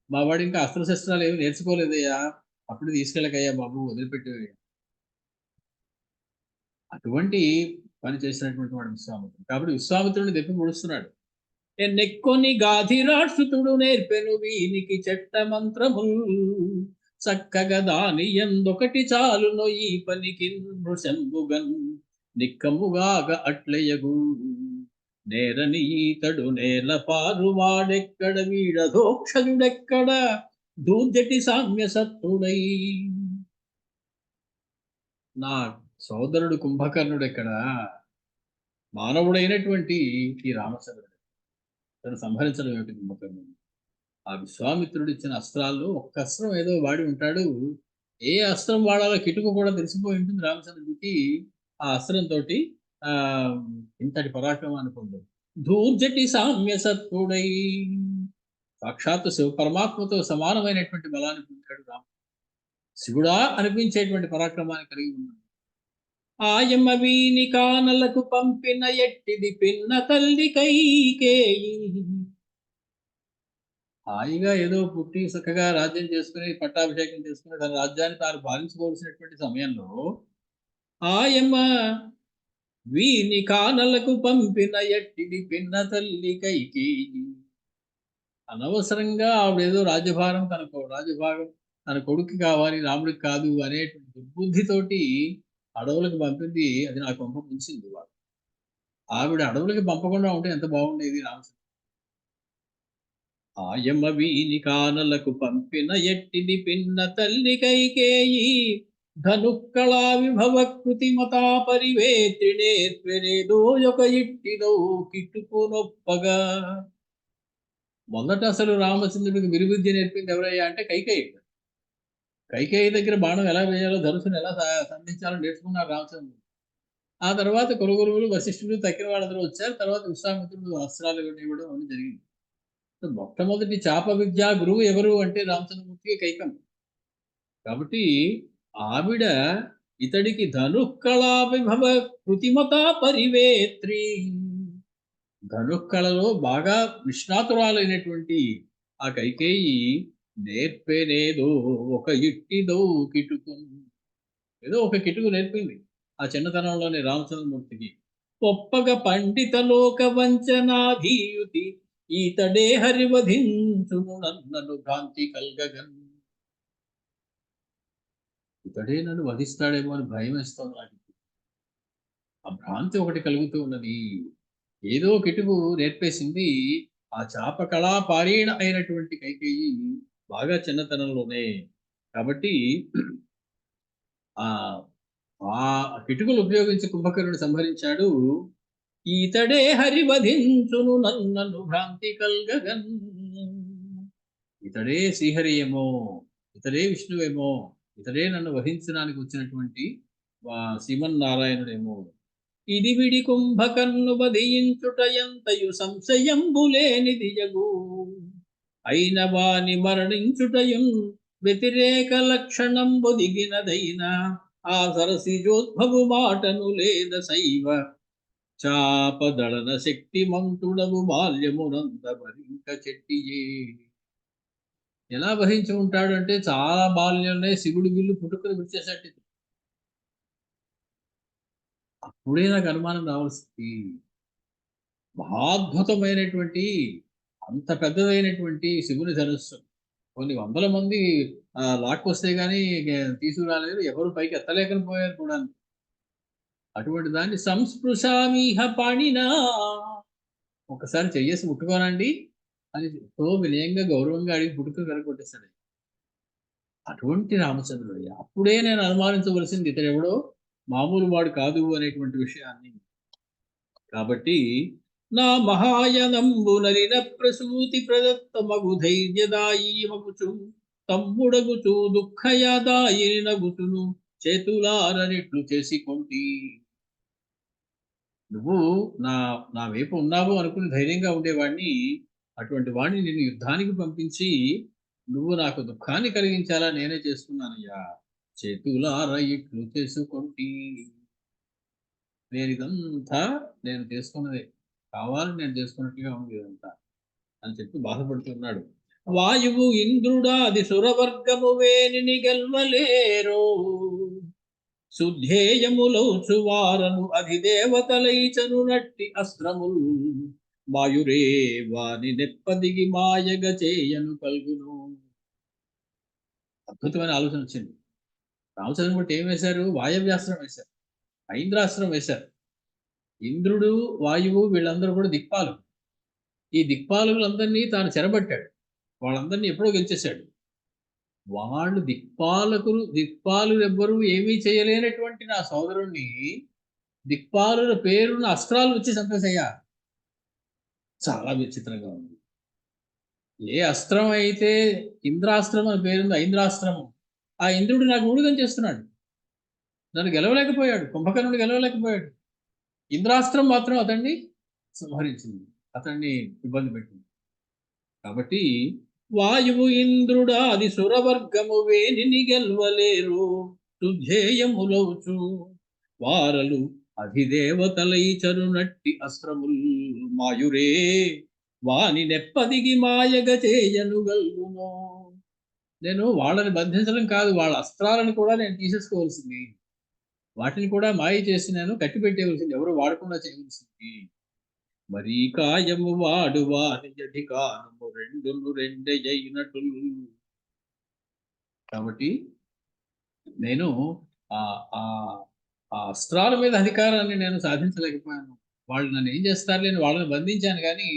మా వాడు ఇంకా అస్త్రశస్త్రాలు ఏమి నేర్చుకోలేదయ్యా, అప్పుడు తీసుకెళ్ళకయ్యా బాబు, వదిలిపెట్టేవయ్యా. అటువంటి పని చేసినటువంటి వాడు విశ్వామిత్రుడు. కాబట్టి విశ్వామిత్రుడిని దెప్పి పొడుస్తున్నాడు. ఎన్నెక్కొని గాధిరాక్షుతుడు నేర్పెను వీనికి చెట్ట మంత్రముల్ చక్కగా దాని ఎందొకటి చాలునో ఈ పనికి నృశంబుగన్ నిక్కముగాగ అట్లయగు నేరని ఈతడు నేల పారువాడెక్కడ వీడధోక్షుడెక్కడ దూర్జటి సామ్య సత్తుడై. నా సోదరుడు కుంభకర్ణుడు ఎక్కడ, మానవుడైనటువంటి ఈ రామచంద్రుడు తను సంహరించడం ఏమిటి కుంభకర్ణుడు? ఆ విశ్వామిత్రుడు ఇచ్చిన అస్త్రాల్లో ఒక్క అస్త్రం ఏదో వాడి ఉంటాడు. ఏ అస్త్రం వాడాలో కిటుకు కూడా తెలిసిపోయి ఉంటుంది రామచంద్రుడికి. ఆ అస్త్రంతో ఇంతటి పరాక్రమాన్ని పొందాడు. దూర్జటి సామ్య సత్తుడై, సాక్షాత్తు శివ పరమాత్మతో సమానమైనటువంటి బలాన్ని పొందాడు రామ. శివుడా అనిపించేటువంటి పరాక్రమాన్ని కలిగి ఉన్నాడు. ఆయమ్మ వీని కానలకు పంపిన ఎట్టిది పిన్న తల్లి కైకేయి. హాయిగా ఏదో పుట్టి చక్కగా రాజ్యం చేసుకుని పట్టాభిషేకం చేసుకుని తన రాజ్యాన్ని తాను పాలించుకోవాల్సినటువంటి సమయంలో ఆయమ్మ వీని కానలకు పంపిన ఎట్టిది పిన్న తల్లి కైకేయి. అనవసరంగా ఆవిడేదో రాజ్యభారం రాజ్యభాగం తన కొడుకు కావాలి, రాముడికి కాదు అనేటువంటి దుర్బుద్ధితోటి అడవులకు పంపింది. అది నాకు పంప ముంచింది. వాడు ఆవిడ అడవులకి పంపకుండా ఉంటే ఎంత బాగుండేది రామచంద్ర. ఆయమ్మ వీని కానలకు పంపిన ఎట్టిది పిన్న తల్లి కైకేయి ధనుక్కళా విభవ కృతి మతా పరివేత్రినేత్వెనేదో ఒక ఇట్టిదో కిట్టుకు నొప్పగా. మొదట అసలు రామచంద్రుడికి విలువిద్య నేర్పింది ఎవరయ్యా అంటే కైకేయి. కైకేయి దగ్గర బాణం ఎలా వేయాలో, ధనుసును ఎలా సంధించాలో నేర్చుకున్నారు రామచంద్రుడు. ఆ తర్వాత కులగురువులు వశిష్ఠుడు తక్కిన వాళ్ళందరూ వచ్చారు. తర్వాత విశ్వామిత్రుడు అస్త్రాలు ఇవ్వడం అని జరిగింది. మొట్టమొదటి చాప విద్యా గురువు ఎవరు అంటే రామచంద్రమూర్తికి కైకమ్మ. కాబట్టి ఆవిడ ఇతడికి ధనుక్కళా విభవ కృతిమత పరివేత్రి, ధనుక్కళలో బాగా నిష్ణాతురాలైనటువంటి ఆ కైకేయి నేర్పేనేదో ఒక ఇట్టిదో కిటుకు, ఏదో ఒక కిటుకు నేర్పింది ఆ చిన్నతనంలోనే రామచంద్రమూర్తికి. ఒప్పగ పండిత లోక వంచనాధీయుతి ఈతడే హరివధించును నన్నను భ్రాంతి కల్గగన్. ఇతడే నన్ను వధిస్తాడేమో అని భయం వేస్తోంది నాకు. ఆ భ్రాంతి ఒకటి కలుగుతూ ఉన్నది. ఏదో కిటుకు నేర్పేసింది ఆ చాప కళా పారీణ అయినటువంటి కైకేయి బాగా చిన్నతనంలోనే. కాబట్టి ఆ ఆ కిటుకులు ఉపయోగించి కుంభకర్ణుడు సంహరించాడు. ఈతడే హరివధించును నన్నను భ్రాంతి కల్గగన్. ఇతడే శ్రీహరి ఏమో, ఇతడే విష్ణువేమో, ఇతడే నన్ను వధించడానికి వచ్చినటువంటి శ్రీమన్నారాయణుడేమో. ఇది విడి కుంభకర్ణు వధించుట ఎంతయు సంశయంబులేనిది జగు అయిన వాని మరణించుటయున్ వ్యతిరేక లక్షణం బొదిగినదైనా ఆ సరసిజోద్భవు మాటను లేద శైవ చాపదళన శక్తిమంతుడవు బాల్యమునంద భరింక చెట్టియే. ఎలా భరించి ఉంటాడు అంటే చాలా బాల్యంలో శివుడి విల్లు పుట్టుకొని విడిచేసట్టు. అప్పుడే నాకు అనుమానం రావాల్సింది. మహాద్భుతమైనటువంటి అంత పెద్దదైనటువంటి శివుని ధనుస్సు కొన్ని వందల మంది లాక్కొస్తే గానీ తీసుకురాలేదు, ఎవరు పైకి ఎత్తలేకపోయారు కూడా. అటువంటి దాన్ని సంస్పృశామిహ పాణినా, ఒకసారి చెయ్యేసి ముట్టుకోనండి అని ఎంతో వినయంగా గౌరవంగా అడిగి పుట్టుక కరగొట్టేశాడు. అటువంటి రామచంద్రుడు అప్పుడే నేను అనుమానించవలసింది ఇతడు ఎవడో మామూలు వాడు కాదు అనేటువంటి విషయాన్ని. కాబట్టి నా మహాయనంబు నలిన ప్రసూతి ప్రదత్త మగు ధైర్యదాయి మగుచు తమ్ముడగుచు దుఃఖయదాయి నగుచును చేతులారనిట్లు చేసుకొంటి. నువ్వు నా నా వైపు ఉన్నావు అనుకుని ధైర్యంగా ఉండేవాడిని, అటువంటి వాడిని నేను యుద్ధానికి పంపించి నువ్వు నాకు దుఃఖాన్ని కలిగించాలా నేనే చేసుకున్నానయ్యా. చేతులార ఇట్లు చేసుకొంటి. ఇదంతా నేను చేసుకున్నదే, కావాలని నేను చేసుకున్నట్టుగా ఉంది ఇదంతా అని చెప్పి బాధపడుతున్నాడు. వాయువు ఇంద్రుడా అది సురవర్గము వేణిని గెల్వలేరో, శుద్ధేయములౌచు వారను అధిదేవతలైచను నట్టి అస్త్రముల్ మాయురే వాని నెప్పదిగి మాయగ చేయను కల్గును. అద్భుతమైన ఆలోచన వచ్చింది. రామచంద్రుని బట్టి ఏం వేశారు? వాయవ్యాస్త్రం వేశారు, ఐంద్రాస్త్రం వేశారు. ఇంద్రుడు, వాయువు వీళ్ళందరూ కూడా దిక్పాలు. ఈ దిక్పాలులందరినీ తాను చెరబట్టాడు, వాళ్ళందరినీ ఎప్పుడో గెలిచేశాడు. వాళ్ళు దిక్పాలు ఎవ్వరూ ఏమీ చేయలేనటువంటి నా సోదరుణ్ణి దిక్పాలుల పేరున్న అస్త్రాలు వచ్చి చంపేసయ్యా. చాలా విచిత్రంగా ఉంది. ఏ అస్త్రం అయితే ఇంద్రాస్త్రం అని పేరుంది, ఐంద్రాస్త్రము, ఆ ఇంద్రుడు నాకు ఊడిగం చేస్తున్నాడు. నన్ను గెలవలేకపోయాడు, కుంభకర్ణుడు గెలవలేకపోయాడు. ఇంద్రాస్త్రం మాత్రం అతన్ని సంహరించింది, అతన్ని ఇబ్బంది పెట్టింది. కాబట్టి వాయువు ఇంద్రుడా అది సురవర్గము వేణిని గెల్వలేరు, తుధ్యేయములవుచు వారలు అధిదేవతలై చరునట్టి అస్త్రముల్ మాయురే వాని నెప్పదిగి మాయగ చేయను గల్గును. నేను వాళ్ళని బంధించడం కాదు, వాళ్ళ అస్త్రాలను కూడా నేను తీసేసుకోవాల్సింది, వాటిని కూడా మాయ చేసి నేను కట్టిపెట్టేవలసింది, ఎవరు వాడకుండా చేయవలసింది. మరి కాయము వాడు వారి అధికారము రెండును రెండే అయినట్లు. కాబట్టి నేను ఆ అస్త్రాల మీద అధికారాన్ని నేను సాధించలేకపోయాను. వాళ్ళు నన్ను ఏం చేస్తారు, నేను వాళ్ళని బంధించాను కానీ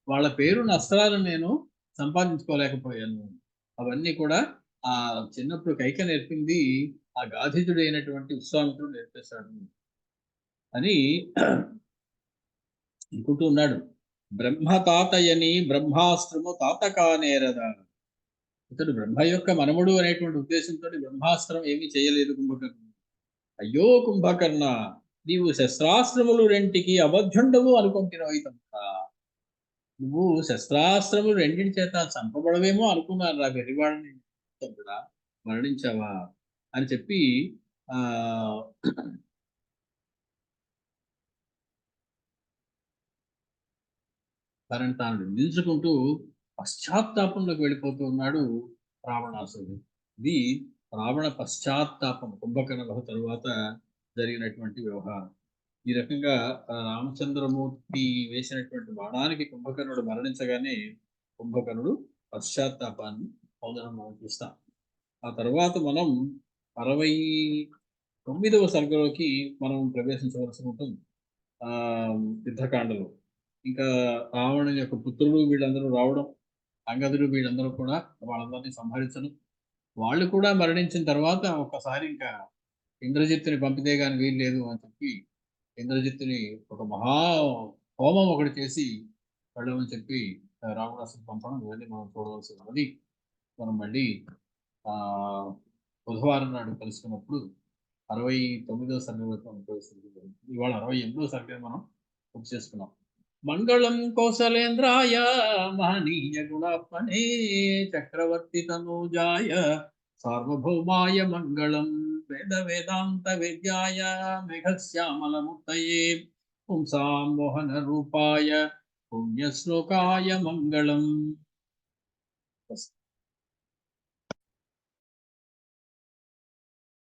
వాళ్ళ పేరున్న అస్త్రాలను నేను సంపాదించుకోలేకపోయాను. అవన్నీ కూడా ఆ చిన్నప్పుడు కైక నేర్పింది ఆ గాధితుడైనటువంటి విశ్వామిత్రుడు నేర్పేశాడు అని అనుకుంటూ ఉన్నాడు. బ్రహ్మ తాతయ్యని బ్రహ్మాస్త్రము తాతకానేరదా. ఇతడు బ్రహ్మ యొక్క మనముడు అనేటువంటి ఉద్దేశంతో బ్రహ్మాస్త్రం ఏమీ చేయలేదు కుంభకర్ణ. అయ్యో కుంభకర్ణ, నీవు శస్త్రాస్త్రములు రెంటికి అబద్ధుండవు అనుకుంటున్నావు తప్ప, నువ్వు శస్త్రాస్త్రములు రెండింటి చేత చంపబడవేమో అనుకున్నారు రా వెర్రివాడిని, కూడా మరణించావా అని చెప్పి తనని తాను నిందించుకుంటూ పశ్చాత్తాపంలోకి వెళ్ళిపోతూ ఉన్నాడు రావణాసురుడు. ఇది రావణ పశ్చాత్తాపం, కుంభకర్ణ వధ తరువాత జరిగినటువంటి వ్యవహారం. ఈ రకంగా రామచంద్రమూర్తి వేసినటువంటి బాణానికి కుంభకర్ణుడు మరణించగానే కుంభకర్ణుడు పశ్చాత్తాపాన్ని పొందడం మనం చూస్తాం. ఆ తర్వాత మనం 69వ సర్గలోకి మనం ప్రవేశించవలసి ఉంటుంది. యుద్ధకాండలో ఇంకా రావణుని యొక్క పుత్రుడు వీళ్ళందరూ రావడం, అంగదుడు వీళ్ళందరూ కూడా వాళ్ళందరినీ సంహరించడం, వాళ్ళు కూడా మరణించిన తర్వాత ఒక్కసారి ఇంకా ఇంద్రజిత్తుని పంపితే కానీ వీలు లేదు అని చెప్పి ఇంద్రజిత్తుని ఒక మహా హోమం ఒకటి చేసి వెళ్ళమని చెప్పి రావణాసుని పంపడం, ఇవన్నీ మనం చూడవలసి ఉన్నది. మనం మళ్ళీ బుధవారం నాడు కలుసుకున్నప్పుడు 69వ సర్గలోకి మనం ప్రవేశించగలుగుతాం. ఇవాళ 68వ సర్గ మనం పూర్తి చేసుకున్నాం. మంగళం కౌసలేంద్రాయ మహనీయ గుణాత్మనే చక్రవర్తి తనూజాయ సార్వభౌమాయ మంగళం వేద వేదాంత విద్యాయ మేఘశ్యామలమూర్తయే పుంసాం మోహన రూపాయ పుణ్యశ్లోకాయ మంగళం.